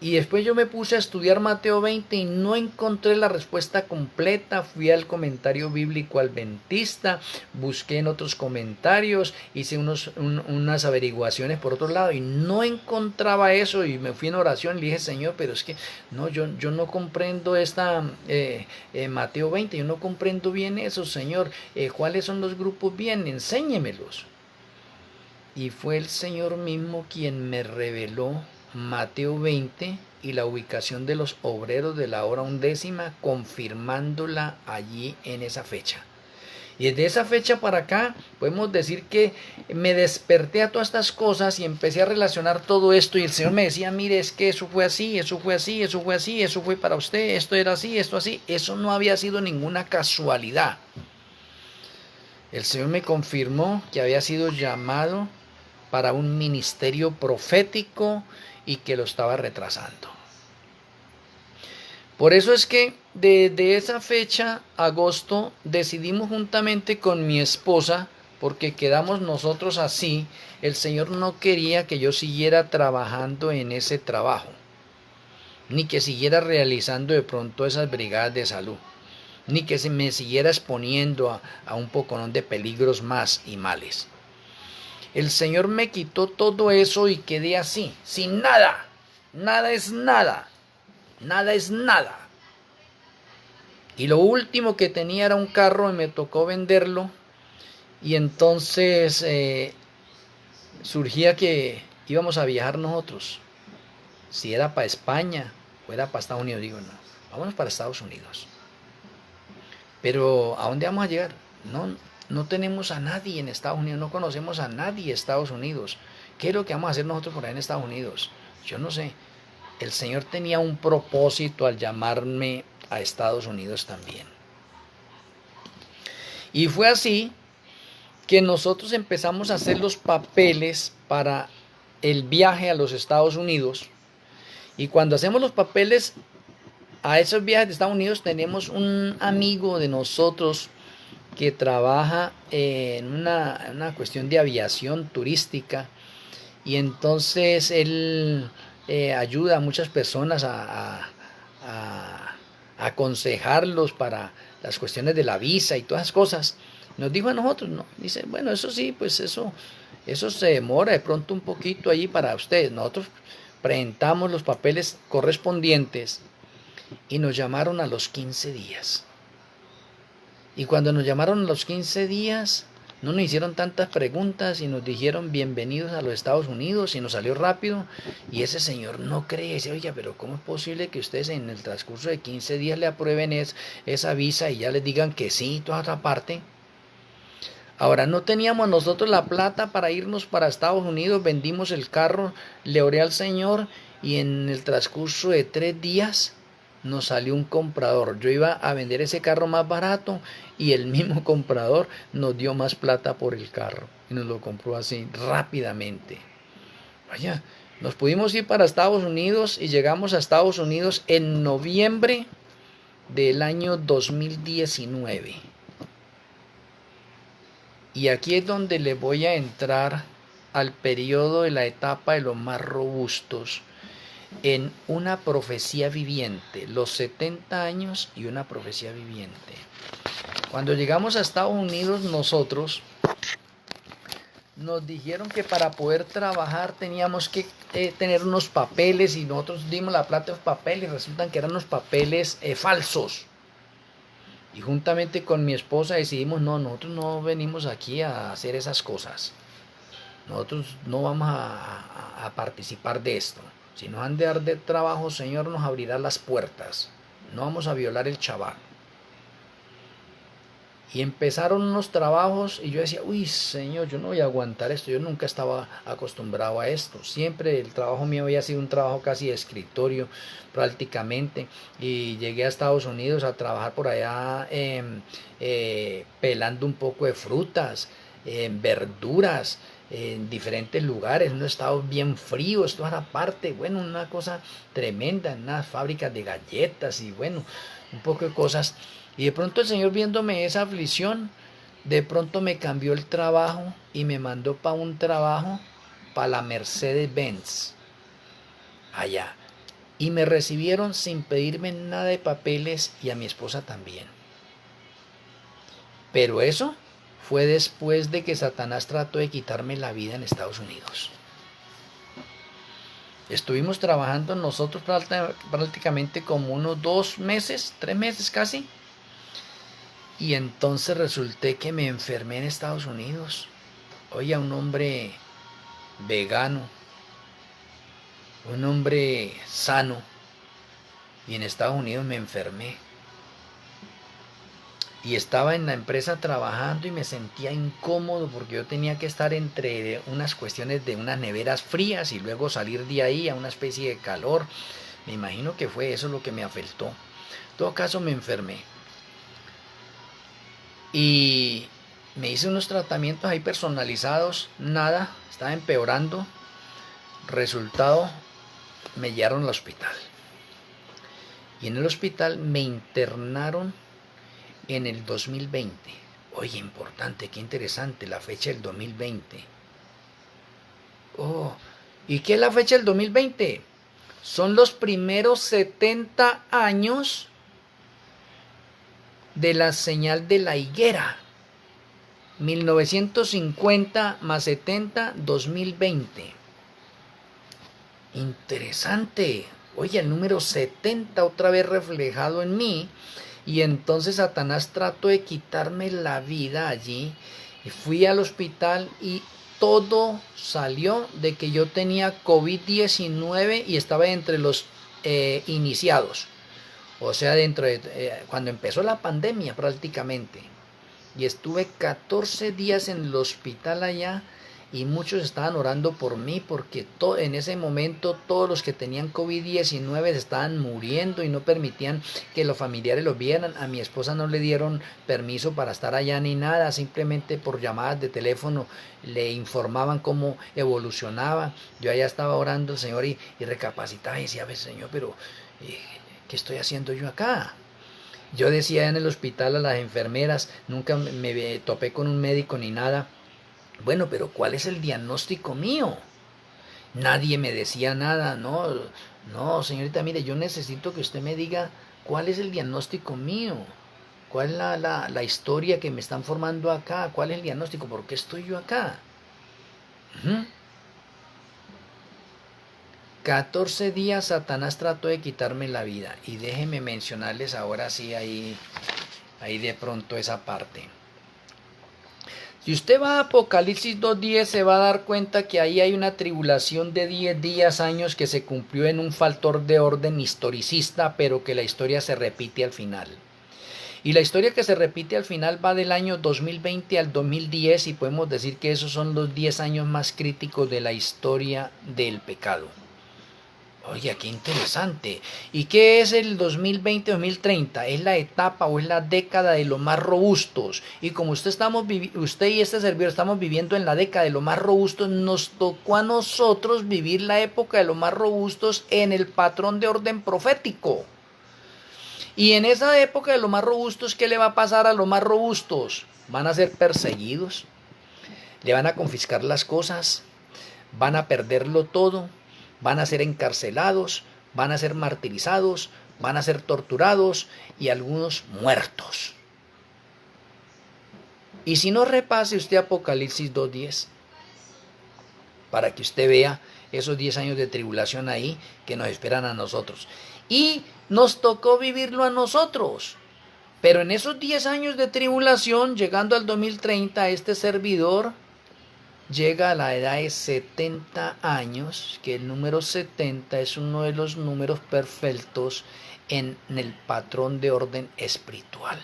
y después yo me puse a estudiar Mateo 20 y no encontré la respuesta completa. Fui al comentario bíblico adventista, busqué en otros comentarios, hice unas averiguaciones por otro lado y no encontraba eso, y me fui en oración y le dije: Señor, pero es que no, yo no comprendo esta Mateo 20, yo no comprendo bien eso, Señor. ¿Cuáles son los grupos bien? Enséñemelos. Y fue el Señor mismo quien me reveló Mateo 20 y la ubicación de los obreros de la hora undécima, confirmándola allí en esa fecha. Y desde esa fecha para acá podemos decir que me desperté a todas estas cosas y empecé a relacionar todo esto, y el Señor me decía: mire, es que eso fue así, eso fue así, eso fue así, eso fue para usted, esto era así, esto así. Eso no había sido ninguna casualidad. El Señor me confirmó que había sido llamado para un ministerio profético y que lo estaba retrasando. Por eso es que desde esa fecha, agosto, decidimos juntamente con mi esposa, porque quedamos nosotros así. El Señor no quería que yo siguiera trabajando en ese trabajo, ni que siguiera realizando de pronto esas brigadas de salud, ni que se me siguiera exponiendo a un poconón de peligros más y males. El Señor me quitó todo eso y quedé así, sin nada. Nada es nada. Nada es nada. Y lo último que tenía era un carro y me tocó venderlo. Y entonces surgía que íbamos a viajar nosotros. Si era para España o era para Estados Unidos, digo, no, vámonos para Estados Unidos. Pero ¿a dónde vamos a llegar? No tenemos a nadie en Estados Unidos, no conocemos a nadie en Estados Unidos. ¿Qué es lo que vamos a hacer nosotros por ahí en Estados Unidos? Yo no sé. El Señor tenía un propósito al llamarme a Estados Unidos también. Y fue así que nosotros empezamos a hacer los papeles para el viaje a los Estados Unidos. Y cuando hacemos los papeles a esos viajes de Estados Unidos, tenemos un amigo de nosotros que trabaja en una cuestión de aviación turística, y entonces él ayuda a muchas personas a aconsejarlos para las cuestiones de la visa y todas esas cosas. Nos dijo a nosotros, ¿no? Dice, bueno, eso sí, pues eso se demora de pronto un poquito allí para ustedes. Nosotros presentamos los papeles correspondientes y nos llamaron a los 15 días. Y cuando nos llamaron a los 15 días, no nos hicieron tantas preguntas y nos dijeron bienvenidos a los Estados Unidos y nos salió rápido. Y ese señor no cree, dice, oye, pero ¿cómo es posible que ustedes en el transcurso de 15 días le aprueben esa visa y ya les digan que sí, toda otra parte? Ahora, no teníamos nosotros la plata para irnos para Estados Unidos, vendimos el carro, le oré al Señor y en el transcurso de 3 días nos salió un comprador. Yo iba a vender ese carro más barato y el mismo comprador nos dio más plata por el carro y nos lo compró así rápidamente. Vaya, nos pudimos ir para Estados Unidos y llegamos a Estados Unidos en noviembre del año 2019. Y aquí es donde le voy a entrar al periodo de la etapa de los más robustos en una profecía viviente, los 70 años y una profecía viviente. Cuando llegamos a Estados Unidos nosotros nos dijeron que para poder trabajar teníamos que tener unos papeles y nosotros dimos la plata de los papeles y resultan que eran unos papeles falsos. Y juntamente con mi esposa decidimos, no, nosotros no venimos aquí a hacer esas cosas. Nosotros no vamos a participar de esto. Si nos han de dar de trabajo, Señor nos abrirá las puertas. No vamos a violar el chaval. Y empezaron unos trabajos y yo decía, uy, Señor, yo no voy a aguantar esto. Yo nunca estaba acostumbrado a esto. Siempre el trabajo mío había sido un trabajo casi de escritorio prácticamente. Y llegué a Estados Unidos a trabajar por allá pelando un poco de frutas, verduras, en diferentes lugares, en unos estados bien fríos, toda la parte, bueno, una cosa tremenda, en unas fábricas de galletas y bueno, un poco de cosas. Y de pronto el Señor viéndome esa aflicción, de pronto me cambió el trabajo y me mandó para un trabajo para la Mercedes-Benz, allá. Y me recibieron sin pedirme nada de papeles y a mi esposa también. Pero eso fue después de que Satanás trató de quitarme la vida en Estados Unidos. Estuvimos trabajando nosotros prácticamente como unos 2 meses, 3 meses casi. Y entonces resulté que me enfermé en Estados Unidos. Oye, un hombre vegano, un hombre sano, y en Estados Unidos me enfermé. Y estaba en la empresa trabajando y me sentía incómodo porque yo tenía que estar entre unas cuestiones de unas neveras frías y luego salir de ahí a una especie de calor. Me imagino que fue eso lo que me afectó. En todo caso me enfermé. Y me hice unos tratamientos ahí personalizados, nada, estaba empeorando. Resultado, me llevaron al hospital. Y en el hospital me internaron en el 2020. Oye, importante, qué interesante, la fecha del 2020. Oh, ¿y qué es la fecha del 2020? Son los primeros 70 años de la señal de la higuera. 1950 más 70, 2020. Interesante. Oye, el número 70 otra vez reflejado en mí. Y entonces Satanás trató de quitarme la vida allí. Y fui al hospital y todo salió de que yo tenía COVID-19 y estaba entre los iniciados. O sea, dentro de cuando empezó la pandemia prácticamente. Y estuve 14 días en el hospital allá. Y muchos estaban orando por mí porque en ese momento todos los que tenían COVID-19 estaban muriendo y no permitían que los familiares los vieran. A mi esposa no le dieron permiso para estar allá ni nada, simplemente por llamadas de teléfono le informaban cómo evolucionaba. Yo allá estaba orando al Señor y recapacitaba y decía, Señor, pero ¿qué estoy haciendo yo acá? Yo decía en el hospital a las enfermeras, nunca me topé con un médico ni nada. Bueno, pero ¿cuál es el diagnóstico mío? Nadie me decía nada, no, señorita, mire, yo necesito que usted me diga ¿Cuál es el diagnóstico mío? ¿Cuál es la historia que me están formando acá? ¿Cuál es el diagnóstico? ¿Por qué estoy yo acá? 14 días Satanás trató de quitarme la vida. Y déjenme mencionarles ahora sí ahí de pronto esa parte. Si usted va a Apocalipsis 2:10 se va a dar cuenta que ahí hay una tribulación de 10 días, años que se cumplió en un factor de orden historicista, pero que la historia se repite al final. Y la historia que se repite al final va del año 2020 al 2010 y podemos decir que esos son los 10 años más críticos de la historia del pecado. Oye, qué interesante. ¿Y qué es el 2020-2030? Es la etapa o es la década de los más robustos. Y como usted y este servidor estamos viviendo en la década de los más robustos, nos tocó a nosotros vivir la época de los más robustos en el patrón de orden profético. Y en esa época de los más robustos, ¿qué le va a pasar a los más robustos? Van a ser perseguidos, le van a confiscar las cosas, van a perderlo todo, van a ser encarcelados, van a ser martirizados, van a ser torturados y algunos muertos. Y si no, repase usted Apocalipsis 2:10 para que usted vea esos 10 años de tribulación ahí que nos esperan a nosotros. Y nos tocó vivirlo a nosotros. Pero en esos 10 años de tribulación, llegando al 2030, este servidor llega a la edad de 70 años, que el número 70 es uno de los números perfectos en el patrón de orden espiritual.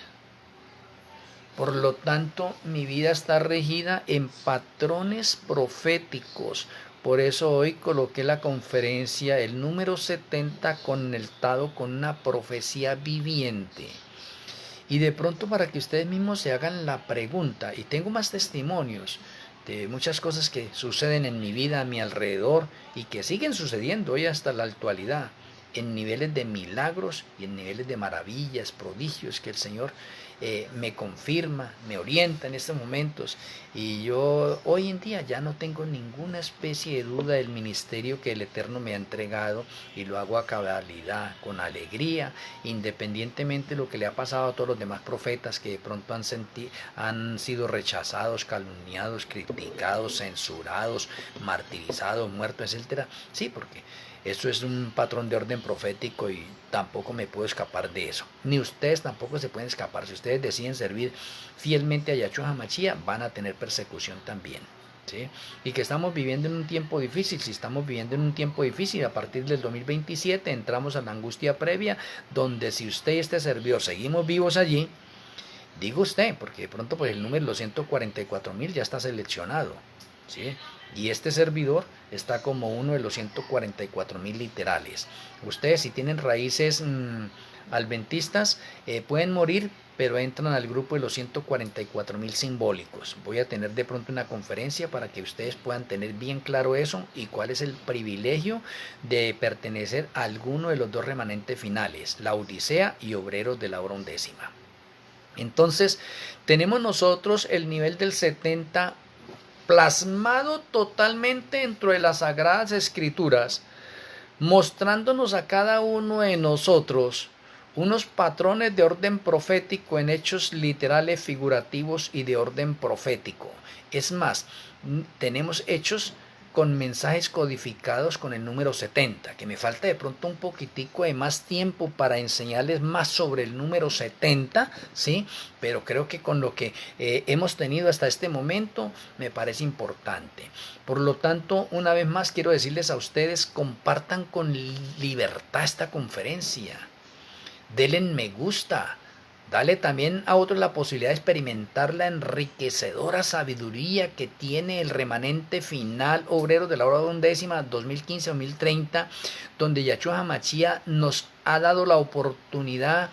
Por lo tanto, mi vida está regida en patrones proféticos. Por eso hoy coloqué la conferencia, el número 70 conectado con una profecía viviente. Y de pronto para que ustedes mismos se hagan la pregunta, y tengo más testimonios de muchas cosas que suceden en mi vida, a mi alrededor, y que siguen sucediendo hoy hasta la actualidad, en niveles de milagros y en niveles de maravillas, prodigios que el Señor me confirma, me orienta en estos momentos. Y yo hoy en día ya no tengo ninguna especie de duda del ministerio que el Eterno me ha entregado, y lo hago a cabalidad, con alegría, independientemente de lo que le ha pasado a todos los demás profetas que de pronto han sido rechazados, calumniados, criticados, censurados, martirizados, muertos, etcétera. Sí, porque eso es un patrón de orden profético y tampoco me puedo escapar de eso. Ni ustedes tampoco se pueden escapar. Si ustedes deciden servir fielmente a Yahshua HaMashiach, van a tener persecución también. ¿Sí? Y que estamos viviendo en un tiempo difícil. Si estamos viviendo en un tiempo difícil, a partir del 2027 entramos a la angustia previa, donde si usted y este servidor seguimos vivos allí, digo usted, porque de pronto pues el número de los 144.000 ya está seleccionado, ¿sí? Y este servidor está como uno de los 144.000 literales. Ustedes, si tienen raíces adventistas, pueden morir, pero entran al grupo de los 144.000 simbólicos. Voy a tener de pronto una conferencia para que ustedes puedan tener bien claro eso y cuál es el privilegio de pertenecer a alguno de los dos remanentes finales, la Odisea y Obreros de la Hora Undécima. Entonces, tenemos nosotros el nivel del 70 plasmado totalmente dentro de las Sagradas Escrituras, mostrándonos a cada uno de nosotros unos patrones de orden profético en hechos literales, figurativos y de orden profético. Es más, tenemos hechos con mensajes codificados con el número 70, que me falta de pronto un poquitico de más tiempo para enseñarles más sobre el número 70, ¿sí? Pero creo que con lo que hemos tenido hasta este momento me parece importante. Por lo tanto, una vez más quiero decirles a ustedes, compartan con libertad esta conferencia, denle me gusta, dale también a otros la posibilidad de experimentar la enriquecedora sabiduría que tiene el remanente final obrero de la hora undécima 2015-2030, donde Yahshua HaMashiach nos ha dado la oportunidad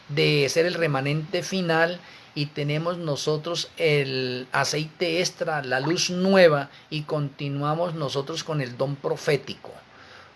de ser el remanente final y tenemos nosotros el aceite extra, la luz nueva, y continuamos nosotros con el don profético.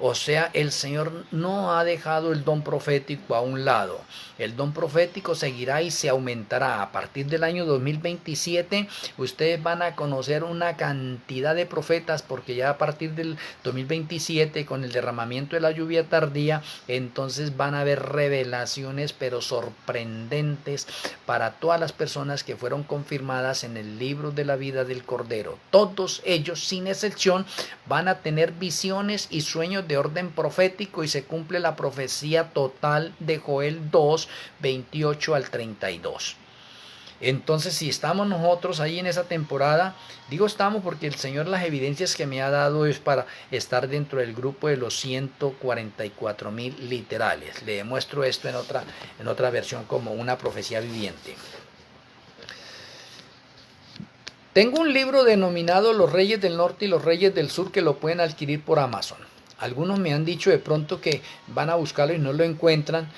O sea, el Señor no ha dejado el don profético a un lado. El don profético seguirá y se aumentará. A partir del año 2027, ustedes van a conocer una cantidad de profetas, porque ya a partir del 2027, con el derramamiento de la lluvia tardía, entonces van a haber revelaciones, pero sorprendentes para todas las personas que fueron confirmadas en el libro de la vida del Cordero. Todos ellos, sin excepción, van a tener visiones y sueños de orden profético, y se cumple la profecía total de Joel 2, 28 al 32. Entonces, si estamos nosotros ahí en esa temporada, digo estamos porque el Señor las evidencias que me ha dado es para estar dentro del grupo de los 144,000 literales. Le demuestro esto en otra versión como una profecía viviente. Tengo un libro denominado Los Reyes del Norte y los Reyes del Sur, que lo pueden adquirir por Amazon. Algunos me han dicho de pronto que van a buscarlo y no lo encuentran.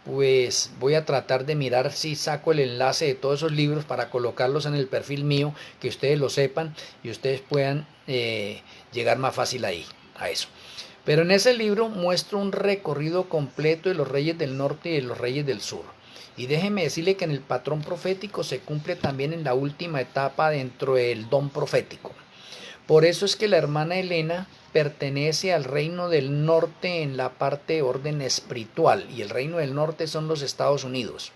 Pues voy a tratar de mirar si saco el enlace de todos esos libros para colocarlos en el perfil mío, que ustedes lo sepan y ustedes puedan llegar más fácil ahí, a eso. Pero en ese libro muestro un recorrido completo de los Reyes del Norte y de los Reyes del Sur. Y déjeme decirle que en el patrón profético se cumple también en la última etapa dentro del don profético. Por eso es que la hermana Elena pertenece al reino del norte en la parte de orden espiritual, y el reino del norte son los Estados Unidos.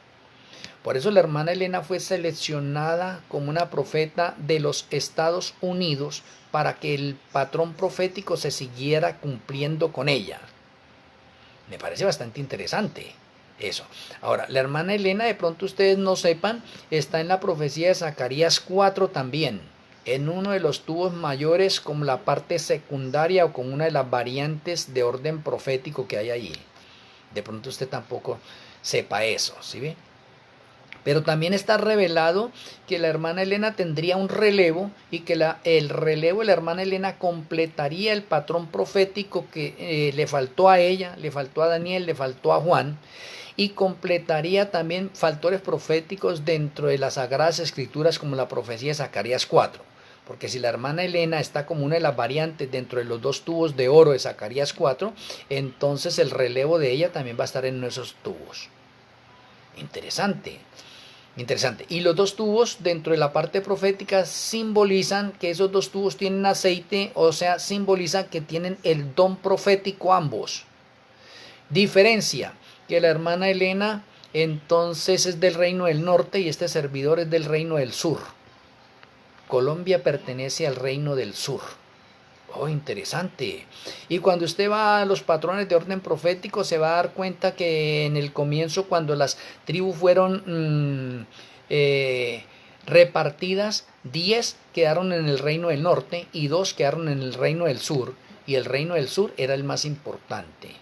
Por eso la hermana Elena fue seleccionada como una profeta de los Estados Unidos para que el patrón profético se siguiera cumpliendo con ella. Me parece bastante interesante eso. Ahora, la hermana Elena, de pronto ustedes no sepan, está en la profecía de Zacarías 4 también, en uno de los tubos mayores, como la parte secundaria o como una de las variantes de orden profético que hay allí. De pronto usted tampoco sepa eso, ¿sí ve? Pero también está revelado que la hermana Elena tendría un relevo, y que el relevo de la hermana Elena completaría el patrón profético que le faltó a ella, le faltó a Daniel, le faltó a Juan, y completaría también factores proféticos dentro de las Sagradas Escrituras, como la profecía de Zacarías 4. Porque si la hermana Elena está como una de las variantes dentro de los dos tubos de oro de Zacarías 4, entonces el relevo de ella también va a estar en esos tubos. Interesante. Interesante. Y los dos tubos dentro de la parte profética simbolizan que esos dos tubos tienen aceite, o sea, simbolizan que tienen el don profético ambos. Diferencia, que la hermana Elena entonces es del reino del norte y este servidor es del reino del sur. Colombia pertenece al reino del sur. Oh, interesante. Y cuando usted va a los patrones de orden profético, se va a dar cuenta que en el comienzo, cuando las tribus fueron repartidas, 10 quedaron en el reino del norte y 2 quedaron en el reino del sur, y el reino del sur era el más importante.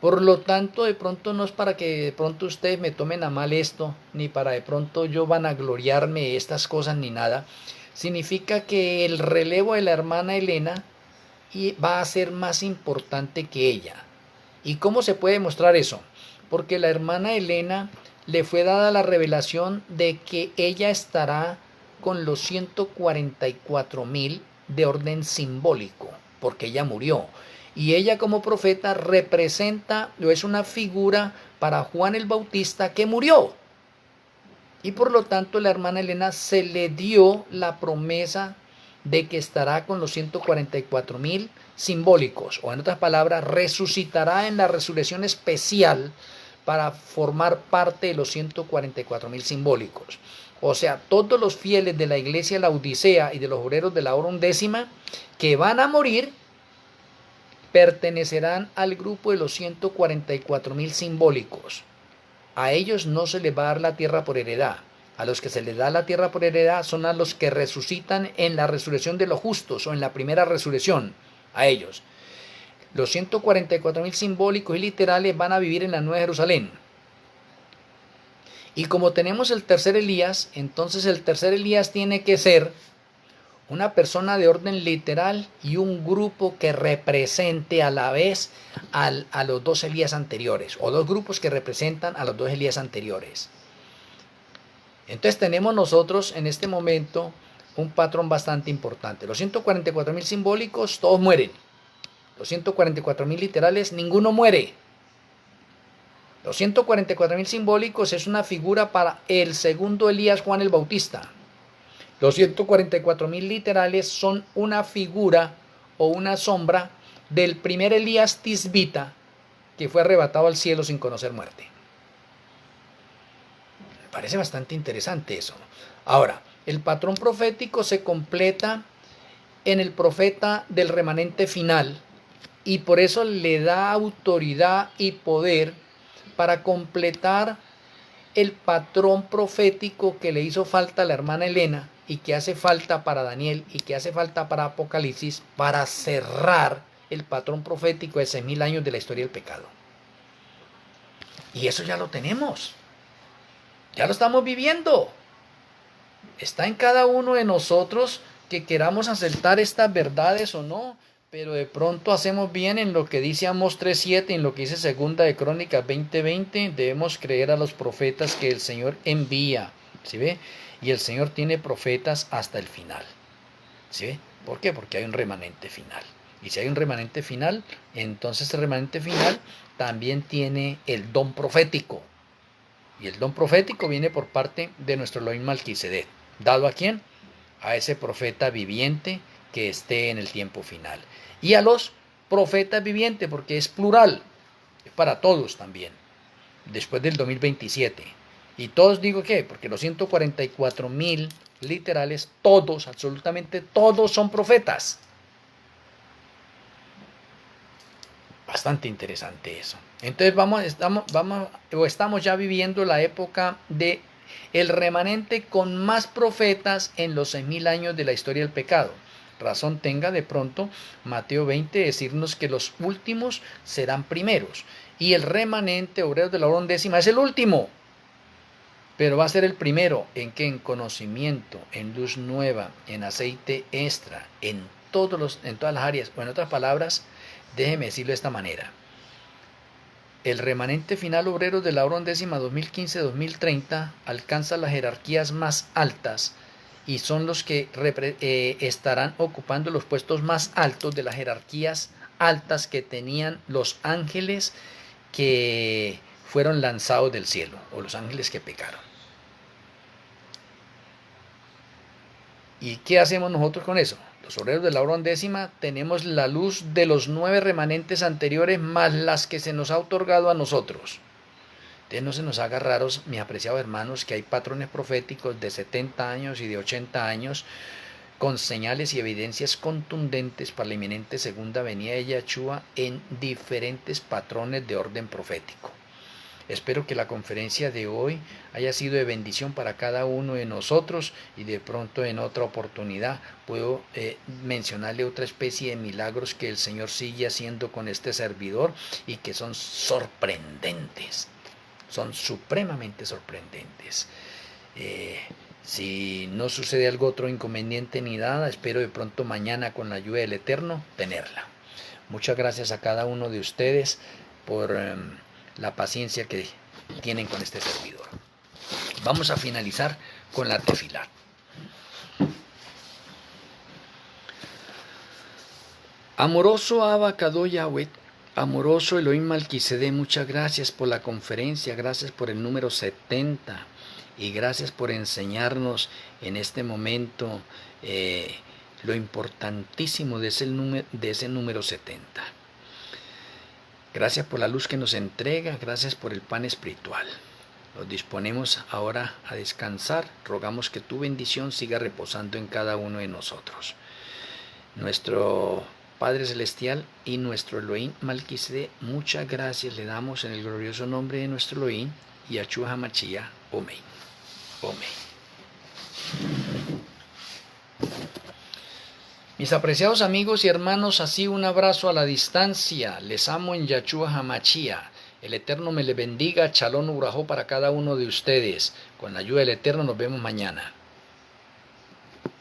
Por lo tanto, de pronto no es para que de pronto ustedes me tomen a mal esto, ni para de pronto yo vanagloriarme de estas cosas ni nada. Significa que el relevo de la hermana Elena va a ser más importante que ella. ¿Y cómo se puede demostrar eso? Porque la hermana Elena le fue dada la revelación de que ella estará con los 144,000 de orden simbólico, porque ella murió. Y ella como profeta representa, o es una figura para Juan el Bautista que murió. Y por lo tanto la hermana Elena se le dio la promesa de que estará con los 144,000 simbólicos, o en otras palabras, resucitará en la resurrección especial para formar parte de los 144,000 simbólicos. O sea, todos los fieles de la iglesia de la Odisea y de los obreros de la hora undécima que van a morir pertenecerán al grupo de los 144,000 simbólicos. A ellos no se les va a dar la tierra por heredad. A los que se les da la tierra por heredad son a los que resucitan en la resurrección de los justos, o en la primera resurrección. A ellos. Los 144,000 simbólicos y literales van a vivir en la Nueva Jerusalén. Y como tenemos el tercer Elías, entonces el tercer Elías tiene que ser una persona de orden literal y un grupo que represente a la vez a los dos Elías anteriores, o dos grupos que representan a los dos Elías anteriores. Entonces tenemos nosotros en este momento un patrón bastante importante. Los 144,000 simbólicos, todos mueren. Los 144.000 literales, ninguno muere. Los 144.000 simbólicos es una figura para el segundo Elías Juan el Bautista. Los 144.000 literales son una figura o una sombra del primer Elías tisbita que fue arrebatado al cielo sin conocer muerte. Me parece bastante interesante eso. Ahora, el patrón profético se completa en el profeta del remanente final y por eso le da autoridad y poder para completar el patrón profético que le hizo falta a la hermana Elena y que hace falta para Daniel y que hace falta para Apocalipsis para cerrar el patrón profético de 6.000 años de la historia del pecado. Y eso ya lo tenemos. Ya lo estamos viviendo. Está en cada uno de nosotros que queramos aceptar estas verdades o no, pero de pronto hacemos bien en lo que dice Amós 3:7, en lo que dice Segunda de Crónicas 20:20, debemos creer a los profetas que el Señor envía, ¿sí ve? Y el Señor tiene profetas hasta el final, ¿sí ve? ¿Por qué? Porque hay un remanente final. Y si hay un remanente final, entonces el remanente final también tiene el don profético. Y el don profético viene por parte de nuestro Elohim Malquisedec. ¿Dado a quién? A ese profeta viviente que esté en el tiempo final. Y a los profetas vivientes, porque es plural, es para todos también, después del 2027. Y todos digo ¿qué? Porque los 144.000 literales, todos, absolutamente todos son profetas. Bastante interesante eso. Entonces estamos ya viviendo la época de el remanente con más profetas en los 6.000 años de la historia del pecado. Razón tenga de pronto Mateo 20 decirnos que los últimos serán primeros y el remanente obrero de la hora undécima es el último, pero va a ser el primero en que en conocimiento, en luz nueva, en aceite extra, en todas las áreas, o en otras palabras, déjeme decirlo de esta manera. El remanente final obrero de la hora undécima 2015-2030 alcanza las jerarquías más altas y son los que estarán ocupando los puestos más altos de las jerarquías altas que tenían los ángeles que fueron lanzados del cielo, o los ángeles que pecaron. ¿Y qué hacemos nosotros con eso? Los obreros de la hora undécima tenemos la luz de los 9 remanentes anteriores más las que se nos ha otorgado a nosotros. Entonces no se nos haga raros, mis apreciados hermanos, que hay patrones proféticos de 70 años y de 80 años con señales y evidencias contundentes para la inminente segunda venida de Yahshua en diferentes patrones de orden profético. Espero que la conferencia de hoy haya sido de bendición para cada uno de nosotros y de pronto en otra oportunidad puedo mencionarle otra especie de milagros que el Señor sigue haciendo con este servidor y que son sorprendentes, son supremamente sorprendentes. Si no sucede algo otro inconveniente ni nada, espero de pronto mañana con la ayuda del Eterno tenerla. Muchas gracias a cada uno de ustedes por la paciencia que tienen con este servidor. Vamos a finalizar con la tefilá. Amoroso Abba Kadosh Yahweh, amoroso Elohim Malquisedec, muchas gracias por la conferencia, gracias por el número 70 y gracias por enseñarnos en este momento lo importantísimo de ese número 70. Gracias por la luz que nos entrega, gracias por el pan espiritual. Nos disponemos ahora a descansar, rogamos que tu bendición siga reposando en cada uno de nosotros. Nuestro Padre Celestial y nuestro Elohim Malquisedec, muchas gracias le damos en el glorioso nombre de nuestro Elohim, Yahshua HaMashiach, Amén. Amén. Mis apreciados amigos y hermanos, así un abrazo a la distancia, les amo en Yahshua HaMashiach. El Eterno me le bendiga, Shalom Urajó para cada uno de ustedes. Con la ayuda del Eterno nos vemos mañana.